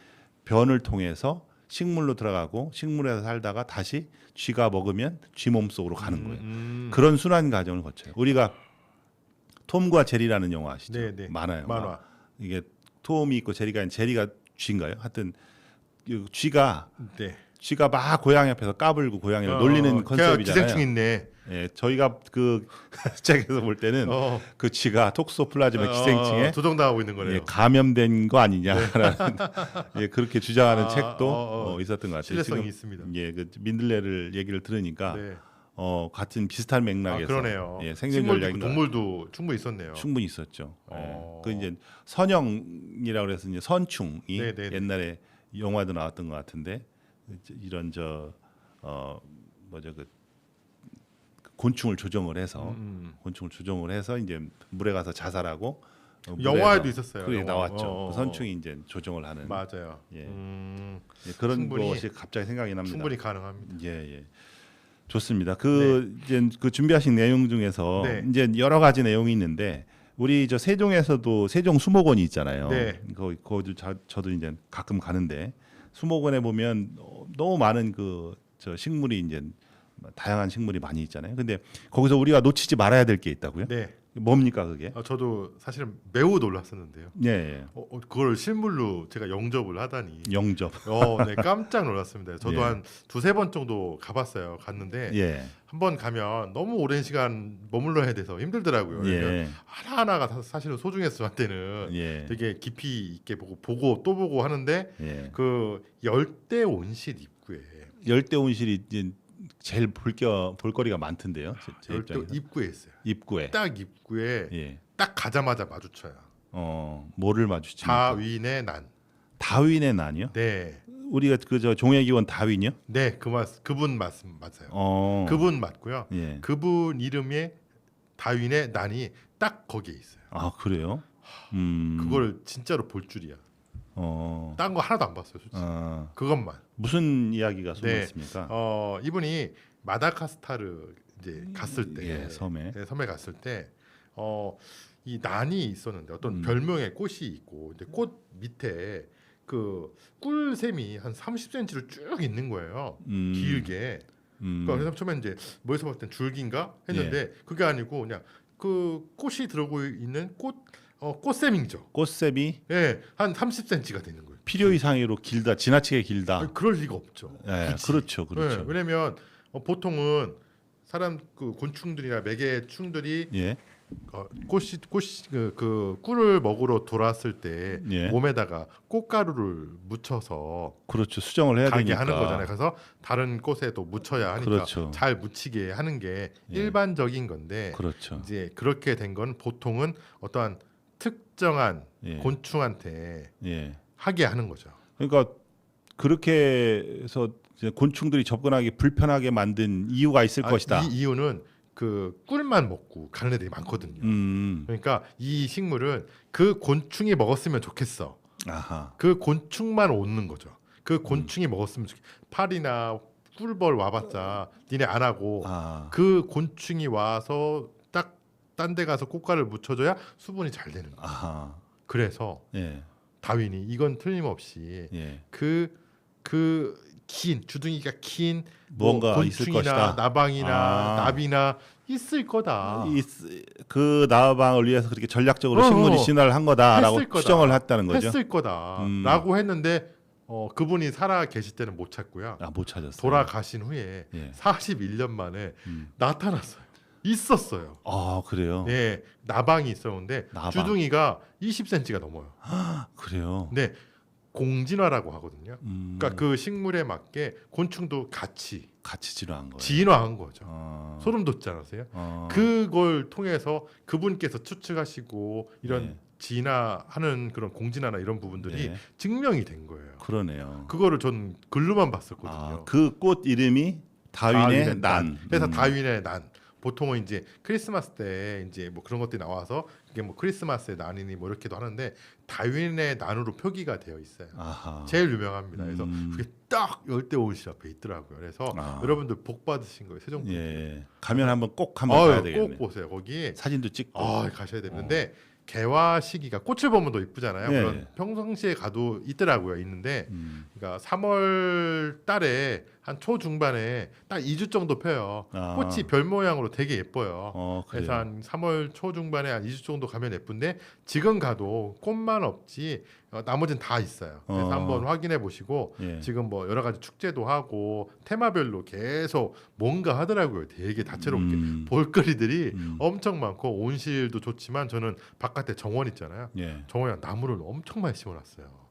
Speaker 1: 변을 통해서 식물로 들어가고 식물에서 살다가 다시 쥐가 먹으면 쥐 몸속으로 가는 거예요. 그런 순환 과정을 거쳐요. 우리가 톰과 제리라는 영화 아시죠?
Speaker 3: 네네.
Speaker 1: 만화. 이게 톰이 있고 제리가 쥐인가요? 하여튼 쥐가 막 고양이 앞에서 까불고 고양이를 놀리는 컨셉이잖아요.
Speaker 3: 기생충 있네.
Speaker 1: 예, 저희가 그 책에서 볼 때는 그 쥐가 톡소플라즈마 기생충에
Speaker 3: 조종당하고 있는 거네요.
Speaker 1: 예, 감염된 거 아니냐라는 예, 그렇게 주장하는 책도 있었던 것 같아요.
Speaker 3: 신뢰성이 있습니다.
Speaker 1: 예, 그 민들레를 얘기를 들으니까 같은 비슷한 맥락에서
Speaker 3: 그러네요.
Speaker 1: 예, 생존 전략인
Speaker 3: 동물도 충분히 있었네요.
Speaker 1: 충분히 있었죠. 그 이제 선형이라고 해서 이제 선충이 옛날에 영화도 나왔던 것 같은데 이런 그 곤충을 조정을 해서 이제 물에 가서 자살하고
Speaker 3: 영화에도 있었어요.
Speaker 1: 그게 나왔죠. 그 선충이 이제 조정을 하는.
Speaker 3: 맞아요.
Speaker 1: 예. 예, 그런 것이 갑자기 생각이 납니다.
Speaker 3: 충분히 가능합니다.
Speaker 1: 예. 좋습니다. 이제 그 준비하신 내용 중에서
Speaker 3: 네.
Speaker 1: 이제 여러 가지 내용이 있는데 우리 저 세종에서도 세종 수목원이 있잖아요.
Speaker 3: 네.
Speaker 1: 거기 저도 이제 가끔 가는데 수목원에 보면 너무 많은 저 식물이 이제 다양한 식물이 많이 있잖아요. 근데 거기서 우리가 놓치지 말아야 될 게 있다고요?
Speaker 3: 네.
Speaker 1: 뭡니까 그게?
Speaker 3: 저도 사실은 매우 놀랐었는데요.
Speaker 1: 예.
Speaker 3: 그걸 실물로 제가 영접을 하다니.
Speaker 1: 영접.
Speaker 3: 네, 깜짝 놀랐습니다. 저도
Speaker 1: 예.
Speaker 3: 한 두세 번 정도 가봤어요. 갔는데
Speaker 1: 예.
Speaker 3: 한 번 가면 너무 오랜 시간 머물러야 돼서 힘들더라고요. 그러니까
Speaker 1: 예.
Speaker 3: 하나하나가 사실은 소중했어 한테는
Speaker 1: 예.
Speaker 3: 되게 깊이 있게 보고 또 보고 하는데
Speaker 1: 예.
Speaker 3: 그 열대 온실 입구에
Speaker 1: 열대 온실이 이제 제일 볼거리가 많던데요. 제
Speaker 3: 열대
Speaker 1: 입장에서.
Speaker 3: 입구에 있어요.
Speaker 1: 입구에.
Speaker 3: 딱 입구에
Speaker 1: 예.
Speaker 3: 딱 가자마자 마주쳐요.
Speaker 1: 뭐를 마주치는?
Speaker 3: 다윈의 난.
Speaker 1: 다윈의 난이요?
Speaker 3: 네,
Speaker 1: 우리가 저 종회기원 다윈이요?
Speaker 3: 네, 그분 맞아요. 그분 맞고요.
Speaker 1: 예.
Speaker 3: 그분 이름에 다윈의 난이 딱 거기에 있어요.
Speaker 1: 아 그래요?
Speaker 3: 그걸 진짜로 볼 줄이야. 딴 거 하나도 안 봤어요, 솔직히. 그것만.
Speaker 1: 무슨 이야기가 숨어
Speaker 3: 네.
Speaker 1: 있습니까?
Speaker 3: 이분이 마다가스카르 이제 갔을 때,
Speaker 1: 예, 섬에.
Speaker 3: 네, 섬에 갔을 때, 이 난이 있었는데 어떤 별명의 꽃이 있고, 이제 꽃 밑에 그 꿀샘이 한 30cm를 쭉 있는 거예요. 길게. 그래서 처음에 이제 뭐에서 봤을 땐 줄기인가 했는데 그게 아니고 그냥 그 꽃이 들어오고 있는 꽃샘이죠.
Speaker 1: 꽃샘이
Speaker 3: 예, 한 30cm가 되는 거예요.
Speaker 1: 필요 이상으로 길다, 지나치게 길다.
Speaker 3: 아니, 그럴 리가 없죠.
Speaker 1: 예,
Speaker 3: 굳이.
Speaker 1: 그렇죠, 그렇죠.
Speaker 3: 예, 왜냐면 보통은 사람 그 곤충들이나 매개충들이
Speaker 1: 예,
Speaker 3: 그 꿀을 먹으러 돌아왔을 때
Speaker 1: 예.
Speaker 3: 몸에다가 꽃가루를 묻혀서
Speaker 1: 그렇죠. 수정을 해야
Speaker 3: 가게
Speaker 1: 되니까.
Speaker 3: 하는 거잖아요. 그래서 다른 꽃에도 묻혀야 하니까
Speaker 1: 그렇죠.
Speaker 3: 잘 묻히게 하는 게
Speaker 1: 예.
Speaker 3: 일반적인 건데
Speaker 1: 그렇죠.
Speaker 3: 이제 그렇게 된 건 보통은 어떠한 특정한
Speaker 1: 예.
Speaker 3: 곤충한테
Speaker 1: 예.
Speaker 3: 하게 하는 거죠.
Speaker 1: 그러니까 그렇게 해서 이제 곤충들이 접근하기 불편하게 만든 이유가 있을 것이다.
Speaker 3: 이 이유는 그 꿀만 먹고 가는 애들이 많거든요. 그러니까 이 식물은 그 곤충이 먹었으면 좋겠어.
Speaker 1: 아하.
Speaker 3: 그 곤충만 오는 거죠. 그 곤충이 먹었으면 좋겠어. 파리나 꿀벌 와봤자 니네 안 하고 그 곤충이 와서 딱 딴 데 가서 꽃가루를 묻혀줘야 수분이 잘 되는 거예요.
Speaker 1: 아하.
Speaker 3: 그래서
Speaker 1: 예.
Speaker 3: 다윈이 이건 틀림없이
Speaker 1: 예.
Speaker 3: 긴 주둥이가 긴
Speaker 1: 뭔가 있을
Speaker 3: 곤충이나
Speaker 1: 것이다.
Speaker 3: 나방이나 나비나 있을 거다.
Speaker 1: 그 나방을 위해서 그렇게 전략적으로 식물이 진화를 한 거다라고
Speaker 3: 했을 거다.
Speaker 1: 추정을 했다는 거죠.
Speaker 3: 했을 거다라고 했는데 그분이 살아 계실 때는 못 찾고요.
Speaker 1: 못 찾았어요.
Speaker 3: 돌아가신 후에
Speaker 1: 예.
Speaker 3: 41년 만에 나타났어요. 있었어요.
Speaker 1: 아 그래요.
Speaker 3: 네, 나방이 있었는데
Speaker 1: 나방.
Speaker 3: 주둥이가 20cm가 넘어요.
Speaker 1: 그래요.
Speaker 3: 네, 공진화라고 하거든요. 그러니까 그 식물에 맞게 곤충도 같이
Speaker 1: 진화한 거예요.
Speaker 3: 진화한 거죠. 소름 돋지 않으세요? 그걸 통해서 그분께서 추측하시고 이런
Speaker 1: 네.
Speaker 3: 진화하는 그런 공진화나 이런 부분들이
Speaker 1: 네.
Speaker 3: 증명이 된 거예요.
Speaker 1: 그러네요.
Speaker 3: 그거를 전 글로만 봤었거든요.
Speaker 1: 그 꽃 이름이 다윈의 난.
Speaker 3: 그래서 다윈의 난. 보통은 이제 크리스마스 때 이제 뭐 그런 것들이 나와서 이게 뭐 크리스마스의 난이니 뭐 이렇게도 하는데 다윈의 난으로 표기가 되어 있어요.
Speaker 1: 아하.
Speaker 3: 제일 유명합니다. 그래서 그게 딱 열대 온실 앞에 있더라고요. 그래서 여러분들 복 받으신 거예요. 세종분.
Speaker 1: 예. 가면 한번 가야 되겠네요.
Speaker 3: 꼭 보세요. 거기
Speaker 1: 사진도 찍고.
Speaker 3: 가셔야 되는데 개화 시기가 꽃을 보면 더 이쁘잖아요.
Speaker 1: 예.
Speaker 3: 그런 평상시에 가도 있더라고요. 있는데 그러니까 3월 달에 한 초중반에 딱 2주 정도 펴요. 꽃이 별 모양으로 되게 예뻐요. 그래서 한 3월 초중반에 한 2주 정도 가면 예쁜데 지금 가도 꽃만 없지 나머지는 다 있어요. 그래서 한번 확인해 보시고
Speaker 1: 예.
Speaker 3: 지금 뭐 여러 가지 축제도 하고 테마별로 계속 뭔가 하더라고요. 되게 다채롭게 볼거리들이 엄청 많고 온실도 좋지만 저는 바깥에 정원 있잖아요.
Speaker 1: 예.
Speaker 3: 정원에 나무를 엄청 많이 심어놨어요.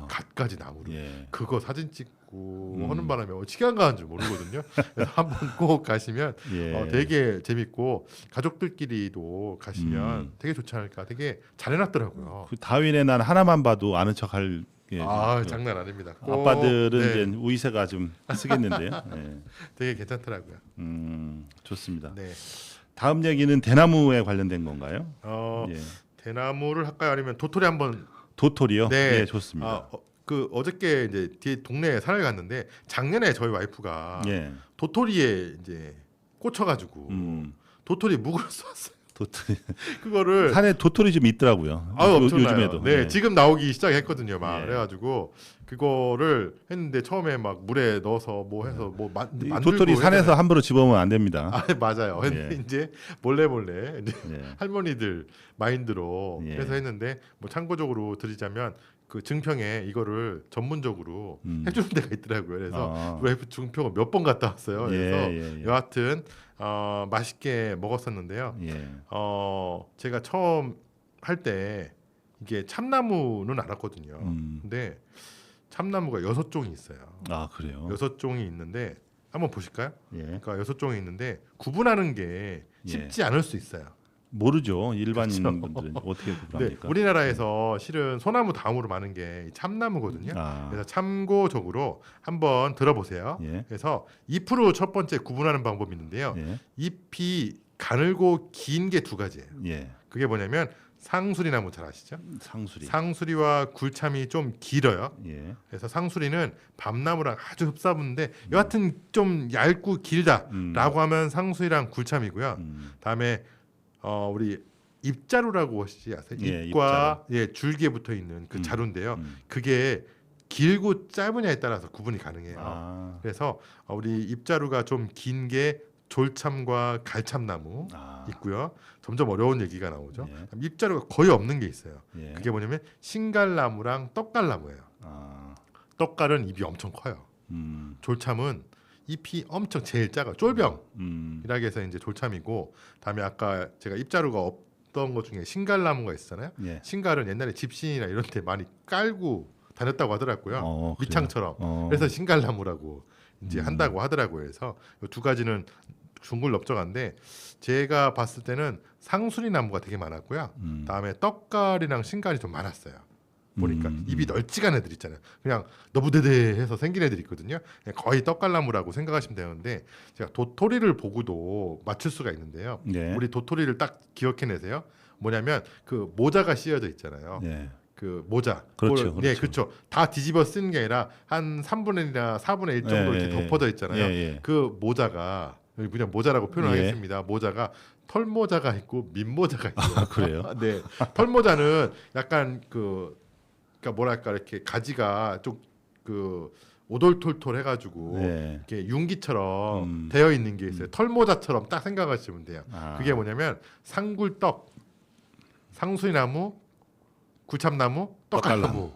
Speaker 3: 갖가지 나무를.
Speaker 1: 예.
Speaker 3: 그거 사진 찍고 하는 바람에 시간 가는 줄 모르거든요. 그래서 한번 꼭 가시면
Speaker 1: 예.
Speaker 3: 되게 재밌고 가족들끼리도 가시면 되게 좋지 않을까. 되게 잘 해놨더라고요.
Speaker 1: 그 다윈의 난 하나만 봐도 아는 척할. 예,
Speaker 3: 장난 아닙니다.
Speaker 1: 아빠들은
Speaker 3: 네.
Speaker 1: 이제 우이세가 좀 쓰겠는데요. 예.
Speaker 3: 되게 괜찮더라고요.
Speaker 1: 좋습니다.
Speaker 3: 네.
Speaker 1: 다음 얘기는 대나무에 관련된 건가요? 예.
Speaker 3: 대나무를 할까요? 아니면 도토리 한번?
Speaker 1: 도토리요?
Speaker 3: 네.
Speaker 1: 네, 좋습니다.
Speaker 3: 그 어저께 이제 뒤에 동네에 산을 갔는데 작년에 저희 와이프가
Speaker 1: 예.
Speaker 3: 도토리에 이제 꽂혀가지고 도토리 묵을 쏘았어요.
Speaker 1: 도토리.
Speaker 3: 그거를
Speaker 1: 산에 도토리 좀 있더라고요.
Speaker 3: 엄청나요.
Speaker 1: 요즘에도.
Speaker 3: 네,
Speaker 1: 예.
Speaker 3: 지금 나오기 시작했거든요. 막
Speaker 1: 예.
Speaker 3: 그래가지고 그거를 했는데 처음에 막 물에 넣어서 뭐 해서 뭐
Speaker 1: 이
Speaker 3: 만들고
Speaker 1: 도토리 산에서 함부로 집어오면 안 됩니다.
Speaker 3: 아 맞아요. 근데
Speaker 1: 예.
Speaker 3: 이제 몰래 이제
Speaker 1: 예.
Speaker 3: 할머니들 마인드로
Speaker 1: 예.
Speaker 3: 해서 했는데 뭐 참고적으로 드리자면 그 증평에 이거를 전문적으로 해주는 데가 있더라고요. 그래서 와이프 증평을 몇 번 갔다 왔어요. 그래서 여하튼 맛있게 먹었었는데요.
Speaker 1: 예.
Speaker 3: 제가 처음 할 때 이게 참나무는 알았거든요. 근데 참나무가 6종이 있어요.
Speaker 1: 아 그래요.
Speaker 3: 6종이 있는데 한번 보실까요?
Speaker 1: 예.
Speaker 3: 그러니까 6종이 있는데 구분하는 게 쉽지 않을 수 있어요.
Speaker 1: 모르죠. 일반인
Speaker 3: 그렇죠.
Speaker 1: 분들은 어떻게
Speaker 3: 네,
Speaker 1: 구분합니까?
Speaker 3: 우리나라에서 실은 소나무 다음으로 많은 게 이 참나무거든요.
Speaker 1: 아.
Speaker 3: 그래서 참고적으로 한번 들어보세요.
Speaker 1: 예.
Speaker 3: 그래서 잎으로 첫 번째 구분하는 방법이 있는데요.
Speaker 1: 예.
Speaker 3: 잎이 가늘고 긴 게 두 가지예요.
Speaker 1: 예.
Speaker 3: 그게 뭐냐면 상수리나무 잘 아시죠?
Speaker 1: 상수리.
Speaker 3: 상수리와 굴참이 좀 길어요.
Speaker 1: 예.
Speaker 3: 그래서 상수리는 밤나무랑 아주 흡사분인데 여하튼 좀 얇고 길다라고 하면 상수리랑 굴참이고요. 다음에 우리 잎자루라고 혹시 아세요?
Speaker 1: 예,
Speaker 3: 잎과 줄기에 붙어 있는 그 자루인데요. 그게 길고 짧으냐에 따라서 구분이 가능해요.
Speaker 1: 아.
Speaker 3: 그래서 우리 잎자루가 좀 긴 게 졸참과 갈참나무 있고요. 점점 어려운 얘기가 나오죠.
Speaker 1: 예.
Speaker 3: 잎자루가 거의 없는 게 있어요.
Speaker 1: 예.
Speaker 3: 그게 뭐냐면 신갈나무랑 떡갈나무예요.
Speaker 1: 아.
Speaker 3: 떡갈은 잎이 엄청 커요. 졸참은 잎이 엄청 제일 작아. 쫄병이라고 해서 이제 졸참이고, 다음에 아까 제가 잎자루가 없던 것 중에 신갈나무가 있었잖아요.
Speaker 1: 예.
Speaker 3: 신갈은 옛날에 집신이나 이런 데 많이 깔고 다녔다고 하더라고요.
Speaker 1: 그래요?
Speaker 3: 밑창처럼. 그래서 신갈나무라고 이제 한다고 하더라고요. 그래서 이 두 가지는 둥글넓적한데 제가 봤을 때는 상수리 나무가 되게 많았고요. 다음에 떡갈이랑 신갈이 좀 많았어요. 보니까 입이 널찍한 애들 있잖아요. 그냥 너부대대해서 생긴 애들 있거든요. 그냥 거의 떡갈나무라고 생각하시면 되는데 제가 도토리를 보고도 맞출 수가 있는데요.
Speaker 1: 예.
Speaker 3: 우리 도토리를 딱 기억해내세요. 뭐냐면 그 모자가 씌어져 있잖아요.
Speaker 1: 예.
Speaker 3: 그 모자.
Speaker 1: 그렇죠,
Speaker 3: 네,
Speaker 1: 그렇죠.
Speaker 3: 그렇죠. 다 뒤집어 쓰는 게 아니라 한 3분의 1이나 4분의 1 정도
Speaker 1: 예,
Speaker 3: 이렇게
Speaker 1: 예,
Speaker 3: 덮어져 있잖아요.
Speaker 1: 예.
Speaker 3: 그 모자가 그냥 모자라고 표현을
Speaker 1: 예.
Speaker 3: 하겠습니다. 모자가 털모자가 있고 민모자가 있고.
Speaker 1: 아 그래요?
Speaker 3: 네. 털모자는 약간 그러니까 뭐랄까 이렇게 가지가 좀 그 오돌톨톨 해가지고
Speaker 1: 네.
Speaker 3: 이렇게 융기처럼 되어 있는 게 있어요. 털모자처럼 딱 생각하시면 돼요. 그게 뭐냐면 상굴떡, 상수리나무, 굴참나무, 떡갈나무.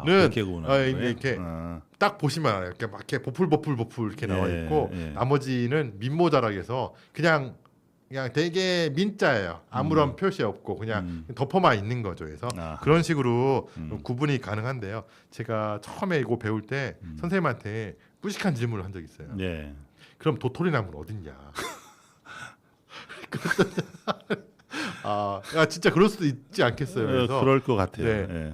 Speaker 1: 그렇게 구분하는 거예요?
Speaker 3: 이렇게 딱 보시면 알아요. 이렇게 막 이렇게 보풀 이렇게 나와 있고 나머지는 민모자라 해서 그냥 되게 민자예요. 아무런 표시 없고 그냥 덮어만 있는 거죠. 그래서 그런 식으로 구분이 가능한데요. 제가 처음에 이거 배울 때 선생님한테 무식한 질문을 한 적이 있어요.
Speaker 1: 예.
Speaker 3: 그럼 도토리 나무는 어딨냐? 진짜 그럴 수도 있지 않겠어요. 그래서
Speaker 1: 그럴 것 같아요.
Speaker 3: 네,
Speaker 1: 예.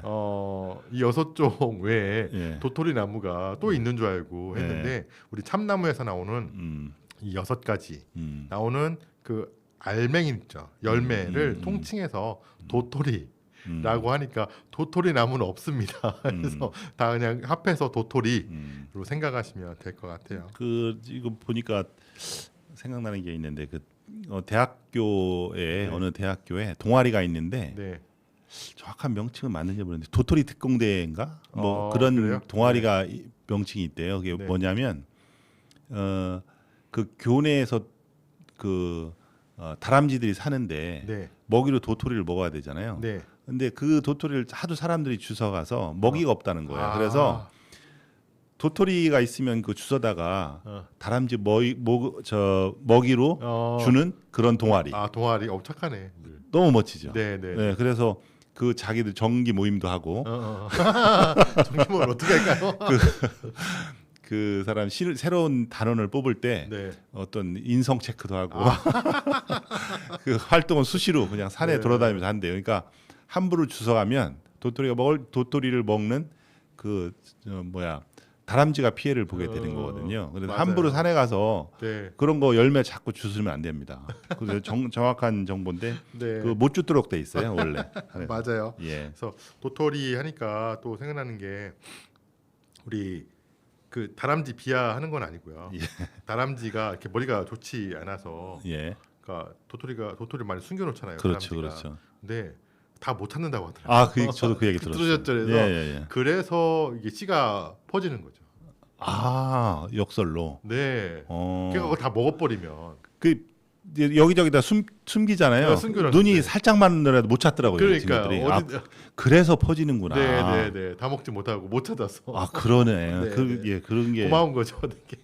Speaker 3: 이 6종 외에
Speaker 1: 예.
Speaker 3: 도토리 나무가 또 있는 줄 알고 했는데 우리 참나무에서 나오는 이 6가지 나오는 그 알맹이 있죠. 열매를 통칭해서 도토리라고 하니까 도토리 나무는 없습니다. 그래서 다 그냥 합해서 도토리로 생각하시면 될 것 같아요.
Speaker 1: 이거 보니까 생각나는 게 있는데 대학교에 어느 대학교에 동아리가 있는데
Speaker 3: 네.
Speaker 1: 정확한 명칭은 맞는지 모르는데 도토리 특공대인가 뭐 그런
Speaker 3: 그래요?
Speaker 1: 동아리가 명칭이 있대요. 그게 뭐냐면 그 교내에서 다람쥐들이 사는데 먹이로 도토리를 먹어야 되잖아요.
Speaker 3: 네.
Speaker 1: 근데 그 도토리를 하도 사람들이 주워가서 먹이가 없다는 거예요. 그래서 도토리가 있으면 그 주워다가 다람쥐 먹이로 주는 그런 동아리.
Speaker 3: 동아리 착하네.
Speaker 1: 너무 멋지죠.
Speaker 3: 네.
Speaker 1: 그래서 그 자기들 정기 모임도 하고
Speaker 3: 정기 모임 어떻게 할까요?
Speaker 1: 그 사람 새로운 단원을 뽑을 때 어떤 인성 체크도 하고 그 활동은 수시로 그냥 산에 돌아다니면서 한대요. 그러니까 함부로 주워가면 도토리를 먹는 다람쥐가 피해를 보게 되는 거거든요. 그래서
Speaker 3: 맞아요.
Speaker 1: 함부로 산에 가서 그런 거 열매 자꾸 주스면 안 됩니다. 그래서 정확한 정보인데 못 주도록 돼 있어요 원래.
Speaker 3: 맞아요.
Speaker 1: 예.
Speaker 3: 그래서 도토리 하니까 또 생각나는 게 우리 그 다람쥐 비하하는 건 아니고요.
Speaker 1: 예.
Speaker 3: 다람쥐가 이렇게 머리가 좋지 않아서
Speaker 1: 예.
Speaker 3: 그러니까 도토리를 많이 숨겨놓잖아요.
Speaker 1: 그렇죠,
Speaker 3: 다람쥐가.
Speaker 1: 그렇죠.
Speaker 3: 근데 다 못 찾는다고 하더라고요.
Speaker 1: 아, 저도 그 얘기 들었어요.
Speaker 3: 들으셨죠? 그래서
Speaker 1: 예, 예, 예.
Speaker 3: 그래서 이게 씨가 퍼지는 거죠.
Speaker 1: 아, 역설로.
Speaker 3: 네.
Speaker 1: 어.
Speaker 3: 그러니까 그걸 다 먹어버리면
Speaker 1: 그 이제 여기저기다 숨기잖아요.
Speaker 3: 네, 숨겨놨는데.
Speaker 1: 눈이 살짝만이라도 못 찾더라고요.
Speaker 3: 그러니까
Speaker 1: 친구들이.
Speaker 3: 어디
Speaker 1: 그래서 퍼지는구나.
Speaker 3: 네네네 다 먹지 못하고 못 찾아서
Speaker 1: 아, 그러네.
Speaker 3: 네,
Speaker 1: 그,
Speaker 3: 네.
Speaker 1: 예, 그런 게.
Speaker 3: 고마운 거죠. 되게.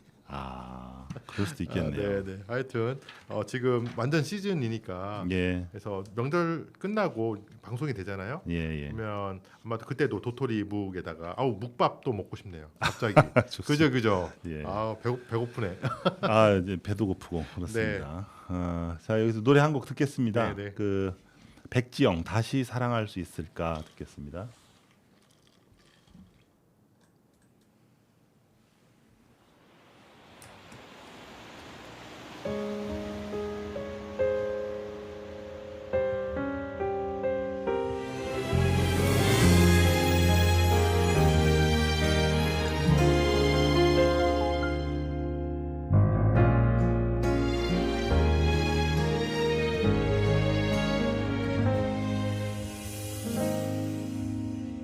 Speaker 1: 그럴 수도 있겠네요.
Speaker 3: 네네. 하여튼 지금 완전 시즌이니까
Speaker 1: 예,
Speaker 3: 그래서 명절 끝나고 방송이 되잖아요.
Speaker 1: 예, 예.
Speaker 3: 그러면 아마 그때도 도토리 묵에다가 묵밥도 먹고 싶네요. 갑자기.
Speaker 1: 좋습니다.
Speaker 3: 그죠.
Speaker 1: 예.
Speaker 3: 배고프네.
Speaker 1: 아, 이제 배도 고프고 그렇습니다. 자, 여기서 노래 한 곡 듣겠습니다.
Speaker 3: 네, 네.
Speaker 1: 그 백지영 다시 사랑할 수 있을까 듣겠습니다.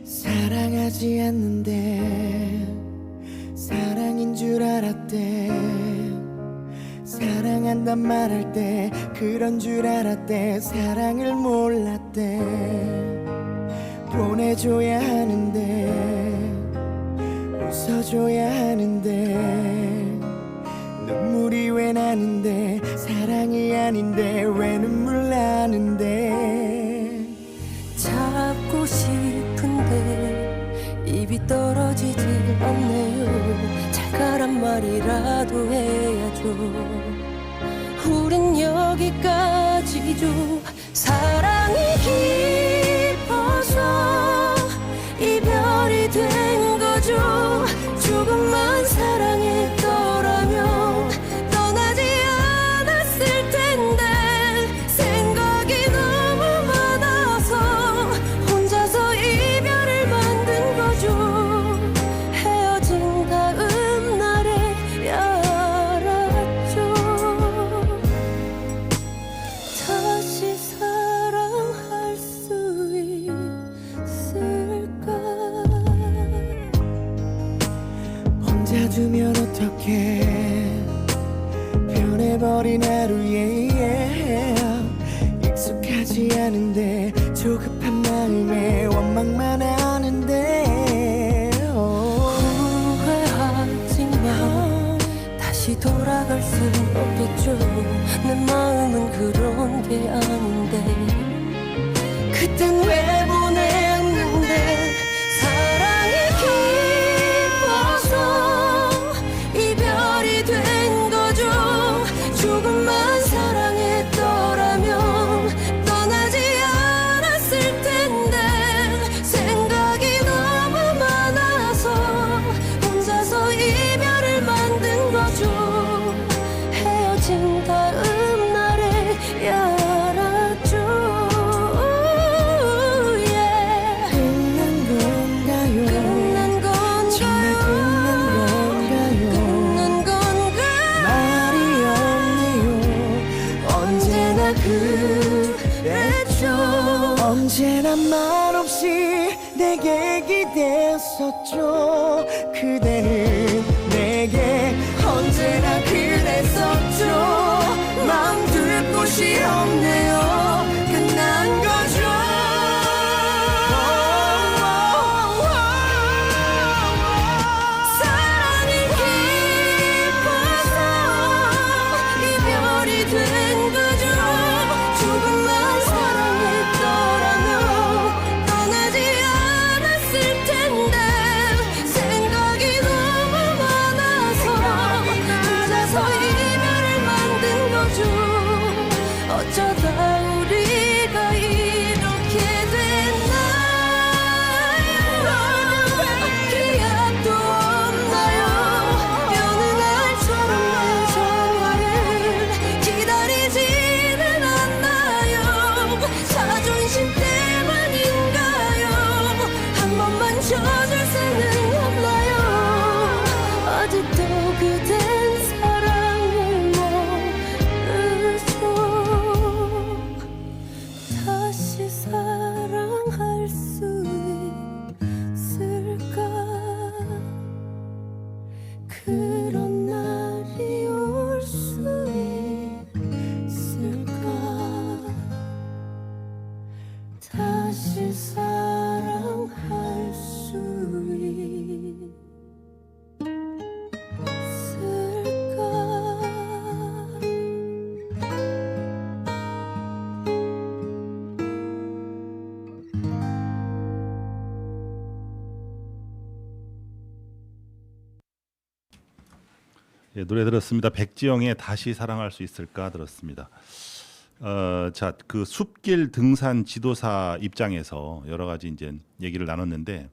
Speaker 4: 사랑하지 않는데 사랑인 줄 알았대. 사랑한단 말할 때 그런 줄 알았대. 사랑을 몰랐대. 보내줘야 하는데 웃어줘야 하는데 눈물이 왜 나는데 사랑이 아닌데 왜 눈물 나는데.
Speaker 5: 잡고 싶은데 입이 떨어지질 않네요. 잘 가란 말이라도 해야죠. 우린 여기까지죠. 사랑이 깊어서 이별이 된 거죠. 조금만 사랑했더라면 떠나지 않았을 텐데 생각이 너무 많아서 혼자서 이별을 만든 거죠. 헤어진 다음 날에 알았죠. 다시 사랑할 수 있을까. 혼자 두면 어떡해. 변해버린 하루에 익숙하지 않은데 조급한 마음에 원망만 하는데 후회하지만 다시 돌아갈 순 없겠죠. 내 마음은 그런 게 아닌데 그땐 왜 보냈는데. 사랑이 깊어서 이별이 된 거죠. 조금만 사랑했더라면 떠나지 않았을 텐데 생각이 너무 많아서 혼자서 이별을 만든 거죠. 헤어진 다음 날에 알았죠. yeah.
Speaker 4: 끝난 건가요?
Speaker 5: 끝난 건가요?
Speaker 4: 정말 끝난 건가요?
Speaker 5: 끝난 건가요?
Speaker 4: 말이 없네요. 언제나 그랬죠. 언제나 말없이 내게 기댔었죠. 그대는 내게 언제나 그랬었죠. 마음 둘 곳이 없네요. 끝난 거죠.
Speaker 5: 사랑이 깊어서 이별이 된 거죠. 조금만 사랑했더라면 떠나지 않았을 텐데 생각이 너무 많아서 혼자서 이별을 만든 거죠. 어쩔 그런 날이 올 수 있을까 다시 사랑할 수 있을까
Speaker 1: 예, 노래 들었습니다. 백지영의 다시 사랑할 수 있을까 들었습니다. 자, 그 숲길 등산 지도사 입장에서 여러 가지 이제 얘기를 나눴는데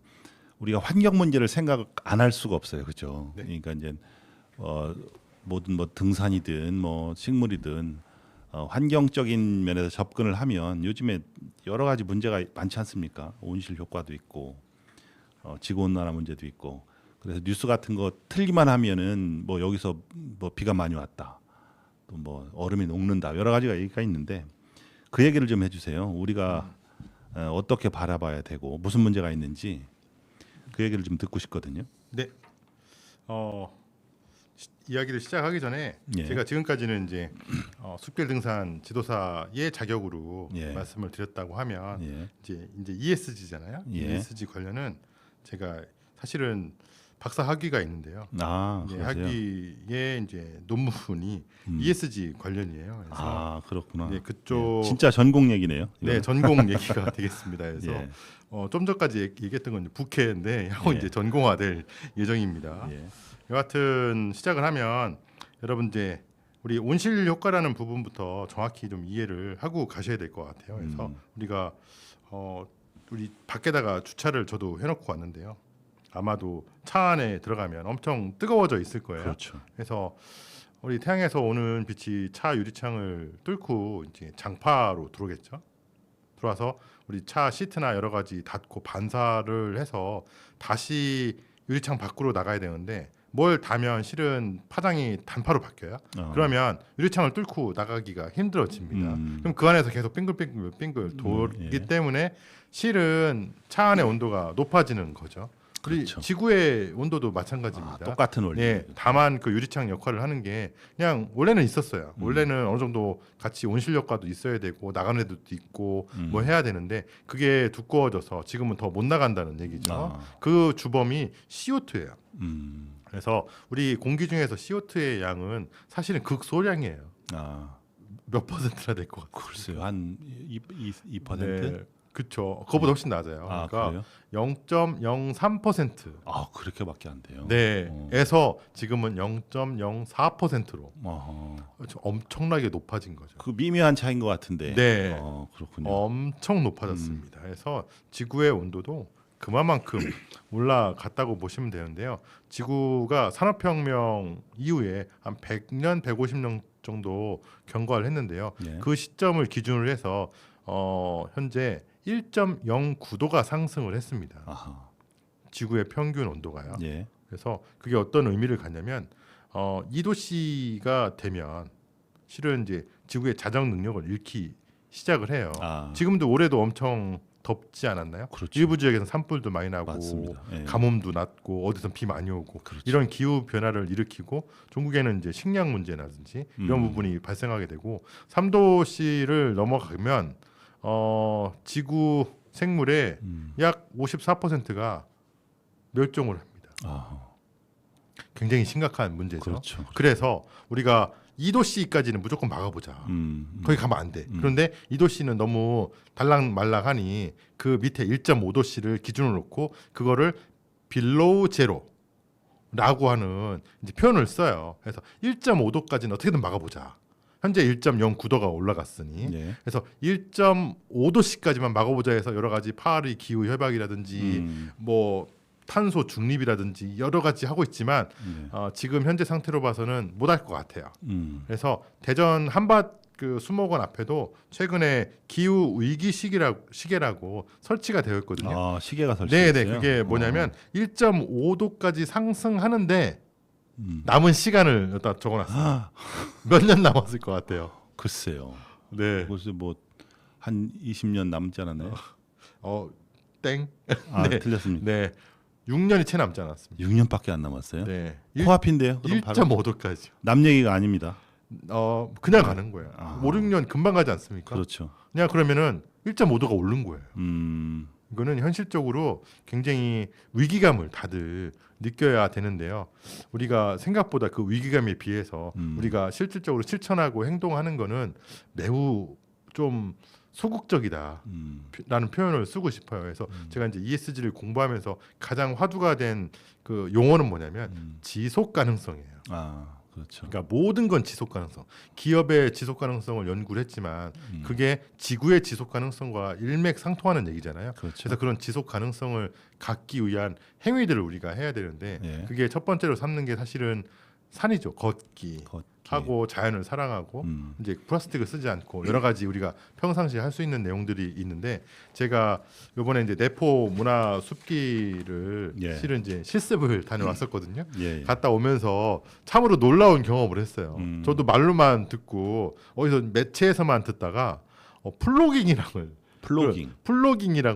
Speaker 1: 우리가 환경 문제를 생각 안 할 수가 없어요, 그렇죠?
Speaker 3: 네.
Speaker 1: 그러니까 이제 모든 뭐 등산이든 뭐 식물이든 환경적인 면에서 접근을 하면 요즘에 여러 가지 문제가 많지 않습니까? 온실 효과도 있고 지구 온난화 문제도 있고. 그래서 뉴스 같은 거 틀기만 하면은 뭐 여기서 뭐 비가 많이 왔다, 또 뭐 얼음이 녹는다, 여러 가지가 얘기가 있는데 그 얘기를 좀 해주세요. 우리가 어떻게 바라봐야 되고 무슨 문제가 있는지 그 얘기를 좀 듣고 싶거든요.
Speaker 3: 네. 이야기를 시작하기 전에
Speaker 1: 예.
Speaker 3: 제가 지금까지는 이제 숲길 등산 지도사의 자격으로
Speaker 1: 예.
Speaker 3: 말씀을 드렸다고 하면
Speaker 1: 예.
Speaker 3: 이제 ESG잖아요.
Speaker 1: 예.
Speaker 3: ESG 관련은 제가 사실은 박사 학위가 있는데요.
Speaker 1: 아,
Speaker 3: 예,
Speaker 1: 그러세요?
Speaker 3: 학위의 이제 논문이 ESG 관련이에요. 그래서
Speaker 1: 아, 그렇구나.
Speaker 3: 네, 그쪽
Speaker 1: 예, 진짜 전공 얘기네요.
Speaker 3: 네,
Speaker 1: 이거는.
Speaker 3: 전공 얘기가 되겠습니다. 그래서
Speaker 1: 예.
Speaker 3: 좀 전까지 얘기했던 건 부캐인데 향후
Speaker 1: 예.
Speaker 3: 이제 전공화될 예정입니다.
Speaker 1: 예.
Speaker 3: 여하튼 시작을 하면 여러분 이제 우리 온실 효과라는 부분부터 정확히 좀 이해를 하고 가셔야 될 것 같아요. 그래서 우리가 우리 밖에다가 주차를 저도 해놓고 왔는데요. 아마도 차 안에 들어가면 엄청 뜨거워져 있을 거예요.
Speaker 1: 그렇죠.
Speaker 3: 그래서 우리 태양에서 오는 빛이 차 유리창을 뚫고 이제 장파로 들어오겠죠. 들어와서 우리 차 시트나 여러 가지 닫고 반사를 해서 다시 유리창 밖으로 나가야 되는데 뭘 다면 실은 파장이 단파로 바뀌어요. 그러면 유리창을 뚫고 나가기가 힘들어집니다. 그럼 그 안에서 계속 빙글빙글 돌기
Speaker 1: 예.
Speaker 3: 때문에 실은 차 안의 온도가 높아지는 거죠. 우리
Speaker 1: 그렇죠.
Speaker 3: 지구의 온도도 마찬가지입니다.
Speaker 1: 아, 똑같은 원리.
Speaker 3: 네, 다만 그 유리창 역할을 하는 게 그냥 원래는 있었어요. 원래는 어느 정도 같이 온실 효과도 있어야 되고 나가는 애도 있고 뭐 해야 되는데 그게 두꺼워져서 지금은 더 못 나간다는 얘기죠.
Speaker 1: 아.
Speaker 3: 그 주범이 CO2예요.
Speaker 1: 음.
Speaker 3: 그래서 우리 공기 중에서 CO2의 양은 사실은 극소량이에요.
Speaker 1: 아,
Speaker 3: 몇 퍼센트나 될 것 같아요.
Speaker 1: 글쎄요. 한 2%?
Speaker 3: 네, 그렇죠. 그거보다 훨씬 낮아요.
Speaker 1: 아,
Speaker 3: 그러니까
Speaker 1: 그래요?
Speaker 3: 0.03%.
Speaker 1: 아, 그렇게밖에 안 돼요.
Speaker 3: 네, 에서 지금은 0.04%로
Speaker 1: 어허.
Speaker 3: 엄청나게 높아진 거죠.
Speaker 1: 그 미묘한 차이인 것 같은데.
Speaker 3: 네.
Speaker 1: 그렇군요.
Speaker 3: 엄청 높아졌습니다. 그래서 지구의 온도도 그만큼 올라갔다고 보시면 되는데요. 지구가 산업혁명 이후에 한 100년, 150년 정도 경과를 했는데요.
Speaker 1: 네.
Speaker 3: 그 시점을 기준으로 해서 현재 1.09도가 상승을 했습니다.
Speaker 1: 아하.
Speaker 3: 지구의 평균 온도가요.
Speaker 1: 예.
Speaker 3: 그래서 그게 어떤 의미를 갖냐면 2도씨가 되면 실은 이제 지구의 자정 능력을 잃기 시작을 해요.
Speaker 1: 아.
Speaker 3: 지금도 올해도 엄청 덥지 않았나요?
Speaker 1: 그렇죠.
Speaker 3: 일부 지역에서는 산불도 많이 나고
Speaker 1: 맞습니다. 예.
Speaker 3: 가뭄도 났고 어디선 비 많이 오고
Speaker 1: 그렇죠.
Speaker 3: 이런 기후 변화를 일으키고 종국에는 이제 식량 문제라든지 이런 부분이 발생하게 되고 3도씨를 넘어가면 지구 생물의 약 54%가 멸종을 합니다.
Speaker 1: 아하.
Speaker 3: 굉장히 심각한 문제죠.
Speaker 1: 그렇죠.
Speaker 3: 그래서 우리가 2도씨까지는 무조건 막아보자. 거기 가면 안 돼. 그런데 2도씨는 너무 달랑말랑하니 그 밑에 1.5도씨를 기준으로 놓고 그거를 below zero라고 하는 이제 표현을 써요. 그래서 1.5도까지는 어떻게든 막아보자. 현재 1.09도가 올라갔으니
Speaker 1: 예.
Speaker 3: 그래서 1.5도씨까지만 막아보자 해서 여러 가지 파리 기후 협약이라든지 뭐 탄소 중립이라든지 여러 가지 하고 있지만 지금 현재 상태로 봐서는 못할 것 같아요. 그래서 대전 한밭 그 수목원 앞에도 최근에 기후 위기 시계라고 설치가 되어 있거든요.
Speaker 1: 아, 시계가 설치됐어요.
Speaker 3: 네네, 그게 뭐냐면 1.5도까지 상승하는데 남은 시간을 여기다 적어놨어요. 몇 년 남았을 것 같아요.
Speaker 1: 글쎄요.
Speaker 3: 네,
Speaker 1: 그것이 뭐한 20년 남지 않았나요?
Speaker 3: 땡.
Speaker 1: 아,
Speaker 3: 네.
Speaker 1: 틀렸습니다.
Speaker 3: 네, 6년이 채 남지 않았습니다.
Speaker 1: 6년밖에 안 남았어요.
Speaker 3: 네.
Speaker 1: 코앞인데요. 그럼 바로
Speaker 3: 1.5도까지.
Speaker 1: 남 얘기가 아닙니다.
Speaker 3: 그냥 가는 거예요.
Speaker 1: 아.
Speaker 3: 5, 6년 금방 가지 않습니까?
Speaker 1: 그렇죠.
Speaker 3: 그냥 그러면은 1.5도가 오른 거예요.
Speaker 1: 음.
Speaker 3: 이거는 현실적으로 굉장히 위기감을 다들 느껴야 되는데요. 우리가 생각보다 그 위기감에 비해서 우리가 실질적으로 실천하고 행동하는 거는 매우 좀 소극적이다. 라는 표현을 쓰고 싶어요. 그래서 제가 이제 ESG를 공부하면서 가장 화두가 된 그 용어는 뭐냐면 지속 가능성이에요.
Speaker 1: 아, 그렇죠.
Speaker 3: 그러니까 모든 건 지속 가능성. 기업의 지속 가능성을 연구를 했지만 그게 지구의 지속 가능성과 일맥상통하는 얘기잖아요.
Speaker 1: 그렇죠.
Speaker 3: 그래서 그런 지속 가능성을 갖기 위한 행위들을 우리가 해야 되는데
Speaker 1: 예.
Speaker 3: 그게 첫 번째로 삼는 게 사실은 산이죠. 걷기. 하고 자연을 사랑하고 이제 플라스틱을 쓰지 않고 여러 가지 우리가 평상시에 할 수 있는 내용들이 있는데 제가 이번에 이제 내포 문화 숲길을
Speaker 1: 예.
Speaker 3: 실은 이제 실습을 다녀왔었거든요.
Speaker 1: 예.
Speaker 3: 갔다 오면서 참으로 놀라운 경험을 했어요. 저도 말로만 듣고 어디서 매체에서만 듣다가 플로깅이라는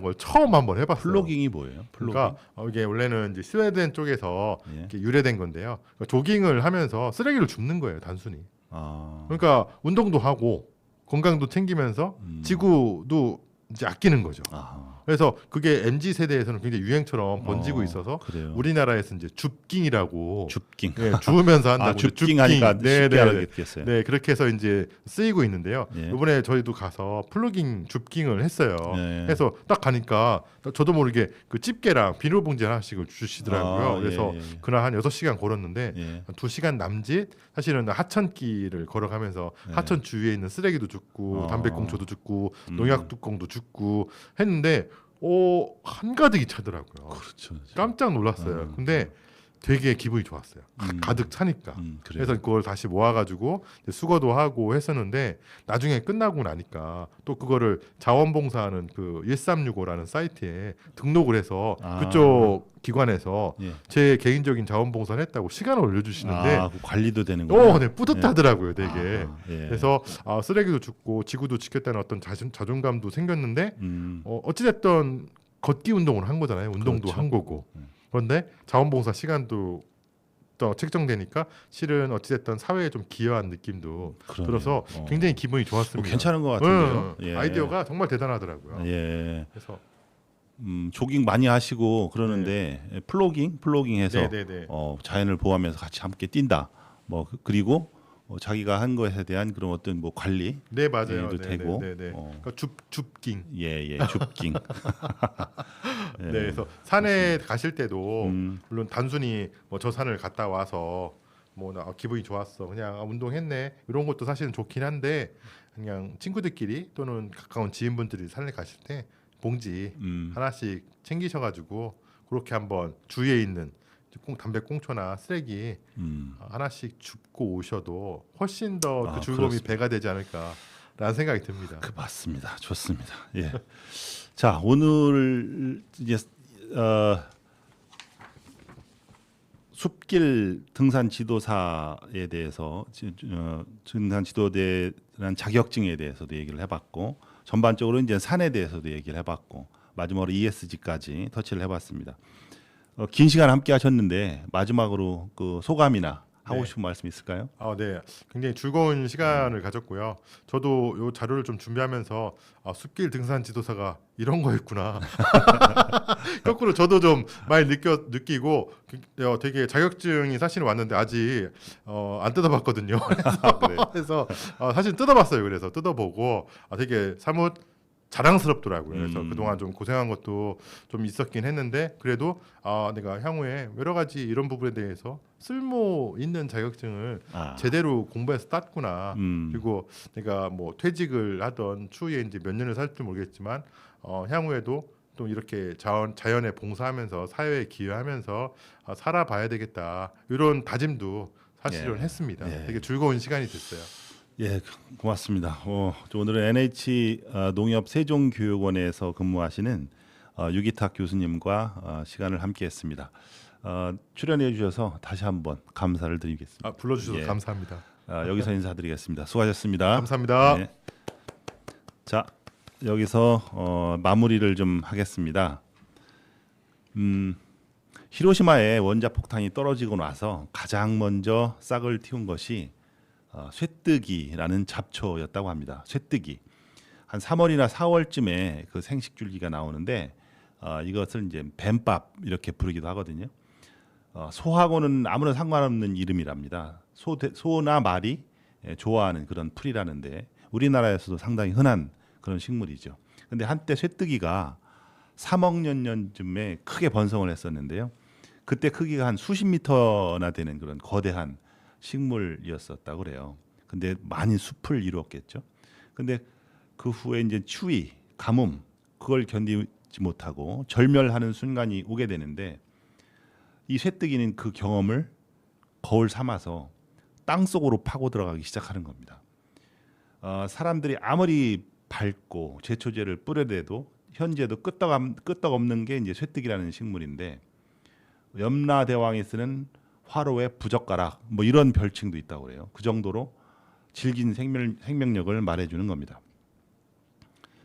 Speaker 3: 걸 처음 한번 해봤어요.
Speaker 1: 플로깅이 뭐예요?
Speaker 3: 그러니까 이게 원래는 이제 스웨덴 쪽에서
Speaker 1: 예.
Speaker 3: 이렇게 유래된 건데요. 그러니까 조깅을 하면서 쓰레기를 줍는 거예요, 단순히.
Speaker 1: 아.
Speaker 3: 그러니까 운동도 하고 건강도 챙기면서 지구도 이제 아끼는 거죠.
Speaker 1: 아하.
Speaker 3: 그래서 그게 MZ 세대에서는 굉장히 유행처럼 번지고 있어서
Speaker 1: 그래요.
Speaker 3: 우리나라에서 이제 줍깅이라고
Speaker 1: 줍깅.
Speaker 3: 네, 주우면서 한다고.
Speaker 1: 아, 줍깅 하니까 쉽게 알겠겠어요.
Speaker 3: 네, 그렇게 해서 이제 쓰이고 있는데요.
Speaker 1: 예.
Speaker 3: 이번에 저희도 가서 플로깅 줍깅을 했어요.
Speaker 1: 예.
Speaker 3: 그래서 딱 가니까 저도 모르게 그 집게랑 비닐봉지 하나씩을 주시더라고요.
Speaker 1: 아,
Speaker 3: 그래서
Speaker 1: 예.
Speaker 3: 그날 한 6시간 걸었는데
Speaker 1: 예.
Speaker 3: 2시간 남짓 사실은 하천길을 걸어가면서 하천 주위에 있는 쓰레기도 줍고 담배꽁초도 줍고 농약 뚜껑도 줍고 했는데 한가득이 차더라고요.
Speaker 1: 그렇죠.
Speaker 3: 깜짝 놀랐어요. 근데 되게 기분이 좋았어요. 가득 차니까.
Speaker 1: 그래요.
Speaker 3: 그래서 그걸 다시 모아가지고 이제 수거도 하고 했었는데 나중에 끝나고 나니까 또 그거를 자원봉사하는 그 1365라는 사이트에 등록을 해서 그쪽 기관에서
Speaker 1: 예.
Speaker 3: 제 개인적인 자원봉사를 했다고 시간을 올려주시는데
Speaker 1: 그 관리도 되는군요.
Speaker 3: 네, 뿌듯하더라고요, 되게.
Speaker 1: 예.
Speaker 3: 그래서 쓰레기도 줍고 지구도 지켰다는 어떤 자존감도 생겼는데
Speaker 1: 음.
Speaker 3: 어찌됐든 걷기 운동을 한 거잖아요. 운동도
Speaker 1: 그렇죠.
Speaker 3: 한 거고. 그런데 자원봉사 시간도 또 책정되니까 실은 어찌됐든 사회에 좀 기여한 느낌도
Speaker 1: 그러네요.
Speaker 3: 들어서 굉장히 기분이 좋았습니다.
Speaker 1: 괜찮은 것 같은데요. 예.
Speaker 3: 아이디어가 정말 대단하더라고요.
Speaker 1: 예.
Speaker 3: 그래서
Speaker 1: 조깅 많이 하시고 그러는데 플로깅해서
Speaker 3: 네네네.
Speaker 1: 자연을 보호하면서 같이 함께 뛴다. 그리고 자기가 한 것에 대한 그런 어떤 관리
Speaker 3: 네 맞아요.
Speaker 1: 도 되고
Speaker 3: 그러니까 줍깅.
Speaker 1: 예 줍깅.
Speaker 3: 네, 그래서 산에 가실 때도 물론 단순히 저 산을 갔다 와서 기분이 좋았어 그냥 운동했네 이런 것도 사실은 좋긴 한데 그냥 친구들끼리 또는 가까운 지인분들이 산에 가실 때 봉지 하나씩 챙기셔가지고 그렇게 한번 주위에 있는 담배꽁초나 쓰레기 하나씩 줍고 오셔도 훨씬 더 그 즐거움이
Speaker 1: 그렇습니다.
Speaker 3: 배가 되지 않을까라는 생각이 듭니다.
Speaker 1: 맞습니다. 좋습니다. 예. 자 오늘 이제 숲길 등산 지도사에 대해서 등산 지도대란 자격증에 대해서도 얘기를 해봤고 전반적으로 이제 산에 대해서도 얘기를 해봤고 마지막으로 ESG까지 터치를 해봤습니다. 긴 시간 함께 하셨는데 마지막으로 그 소감이나 하고 싶은 말씀 있을까요?
Speaker 3: 네, 굉장히 즐거운 시간을 가졌고요. 저도 이 자료를 좀 준비하면서 숲길 등산 지도사가 이런 거였구나. 거꾸로 저도 좀 많이 느끼고 되게 자격증이 사실 왔는데 아직 안 뜯어봤거든요. 그래서 사실 뜯어봤어요. 그래서 뜯어보고 되게 사뭇 자랑스럽더라고요. 그래서 그동안 좀 고생한 것도 좀 있었긴 했는데 그래도 내가 향후에 여러 가지 이런 부분에 대해서 쓸모 있는 자격증을 제대로 공부해서 땄구나. 그리고 내가 퇴직을 하던 추후에 이제 몇 년을 살지 모르겠지만 향후에도 또 이렇게 자연에 봉사하면서 사회에 기여하면서 살아봐야 되겠다. 이런 다짐도 사실은 했습니다. 되게 즐거운 시간이 됐어요.
Speaker 1: 예, 고맙습니다. 오늘은 NH 농협 세종교육원에서 근무하시는 유기탁 교수님과 시간을 함께했습니다. 출연해 주셔서 다시 한번 감사를 드리겠습니다.
Speaker 3: 불러주셔서 감사합니다.
Speaker 1: 여기서 인사드리겠습니다. 수고하셨습니다.
Speaker 3: 감사합니다.
Speaker 1: 네. 자, 여기서 마무리를 좀 하겠습니다. 히로시마에 원자폭탄이 떨어지고 나서 가장 먼저 싹을 틔운 것이 쇠뜨기라는 잡초였다고 합니다. 쇠뜨기. 한 3월이나 4월쯤에 그 생식줄기가 나오는데 이것을 이제 뱀밥 이렇게 부르기도 하거든요. 소하고는 아무런 상관없는 이름이랍니다. 소나 말이 좋아하는 그런 풀이라는데 우리나라에서도 상당히 흔한 그런 식물이죠. 근데 한때 쇠뜨기가 3억 년 전쯤에 크게 번성을 했었는데요. 그때 크기가 한 수십 미터나 되는 그런 거대한 식물이었었다고 그래요. 근데 많이 숲을 이루었겠죠. 근데 그 후에 이제 추위, 가뭄 그걸 견디지 못하고 절멸하는 순간이 오게 되는데 이 쇠뜨기는 그 경험을 거울 삼아서 땅 속으로 파고 들어가기 시작하는 겁니다. 사람들이 아무리 밟고 제초제를 뿌려대도 현재도 끄떡없는 게 이제 쇠뜨기라는 식물인데 염라대왕이 쓰는 화로의 부젓가락 뭐 이런 별칭도 있다고 그래요. 그 정도로 질긴 생명력을 말해주는 겁니다.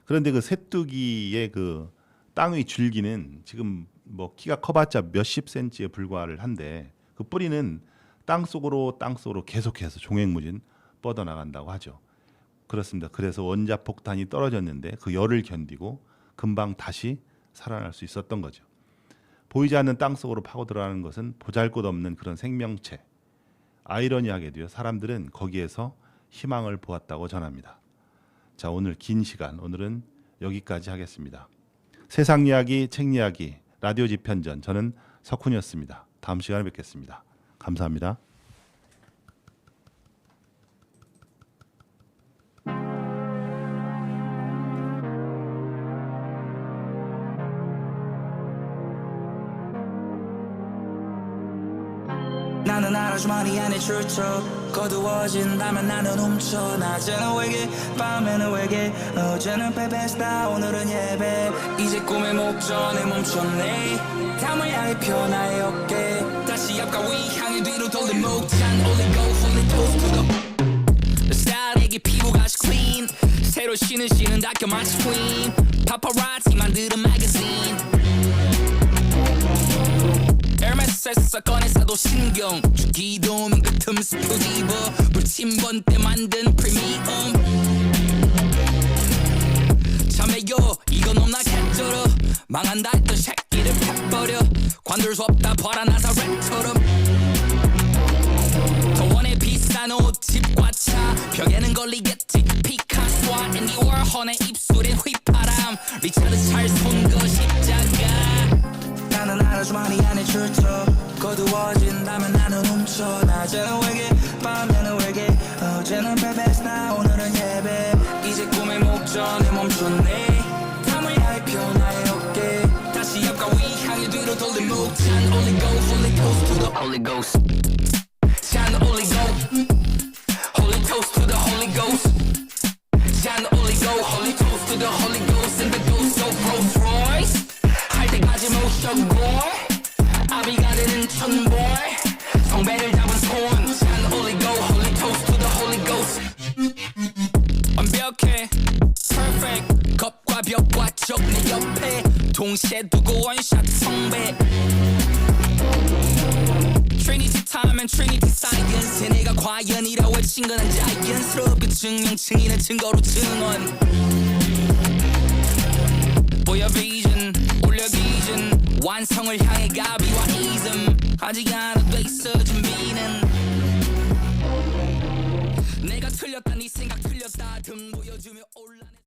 Speaker 1: 그런데 그 쇠뜨기의 그 땅의 줄기는 지금 뭐 키가 커봤자 몇십 센치에 불과를 한데 그 뿌리는 땅 속으로 계속해서 종횡무진 뻗어나간다고 하죠. 그렇습니다. 그래서 원자폭탄이 떨어졌는데 그 열을 견디고 금방 다시 살아날 수 있었던 거죠. 보이지 않는 땅 속으로 파고 들어가는 것은 보잘것없는 그런 생명체. 아이러니하게도요. 사람들은 거기에서 희망을 보았다고 전합니다. 자, 오늘 긴 시간 오늘은 여기까지 하겠습니다. 세상 이야기, 책 이야기, 라디오 지편전 저는 석훈이었습니다. 다음 시간에 뵙겠습니다. 감사합니다.
Speaker 2: 나는 하루주머니 안에 출처 거두어진다면 나는 훔쳐 낮에는 외계 밤에는 외계 어제는 베베스다 오늘은 예배 이제 꿈의 목전에 멈췄네 담을 향해 펴 나의 어깨 다시 앞과 위 향해 뒤로 돌린 목잔 Only go fully toast to the 스타일에게 피부가 clean 새로 쉬는 닦여 마치 queen paparazzi 만드는 magazine 에르메스에서 꺼내사도 신경 주기도면 그 틈새 표집어 불침번 때 만든 프리미엄 참해요 이건 없나 개쩔어 망한다 했던 새끼를 패버려 관둘 수 없다 벌어 나사렛처럼 더 원해 비싼 옷 집과 차 벽에는 걸리겠지 피카소와 앤디 워홀의 입술엔 휘파람 리차드 찰스 손거 십자가 나는 하루주머니 안에 출처 거두어진다면 나는 훔쳐 낮에는 외계 밤에는 외계 어제는 베베스나 오늘은 예배 이제 꿈의 목전에 멈췄네 담을 향해 펴 나의 어깨 다시 앞과 위 향해 뒤로 돌린 목잔 Only go fully toast to the Holy Ghost 잔 only go Holy toast to the Holy Ghost 잔 only go Holy toast to the Holy Ghost and the ghost of Rolls Royce 할 때까지 모셔고 아비가 되는 천벌 성배를 잡은 손 잔 only go Holy toast to the Holy Ghost 완벽해 perfect 겁과 벽과 적 내 옆에 동시에 두고 원샷 성배 Trinity time and Trinity science 내가 과연이라 외친 건 자연스럽게 증명증이는 증거로 증언 보여 vision 올려 vision 완성을 향해 가비와 이즘 아직 안 돼 있어 준비는 내가 틀렸다 네 생각 틀렸다 등 보여주며 올라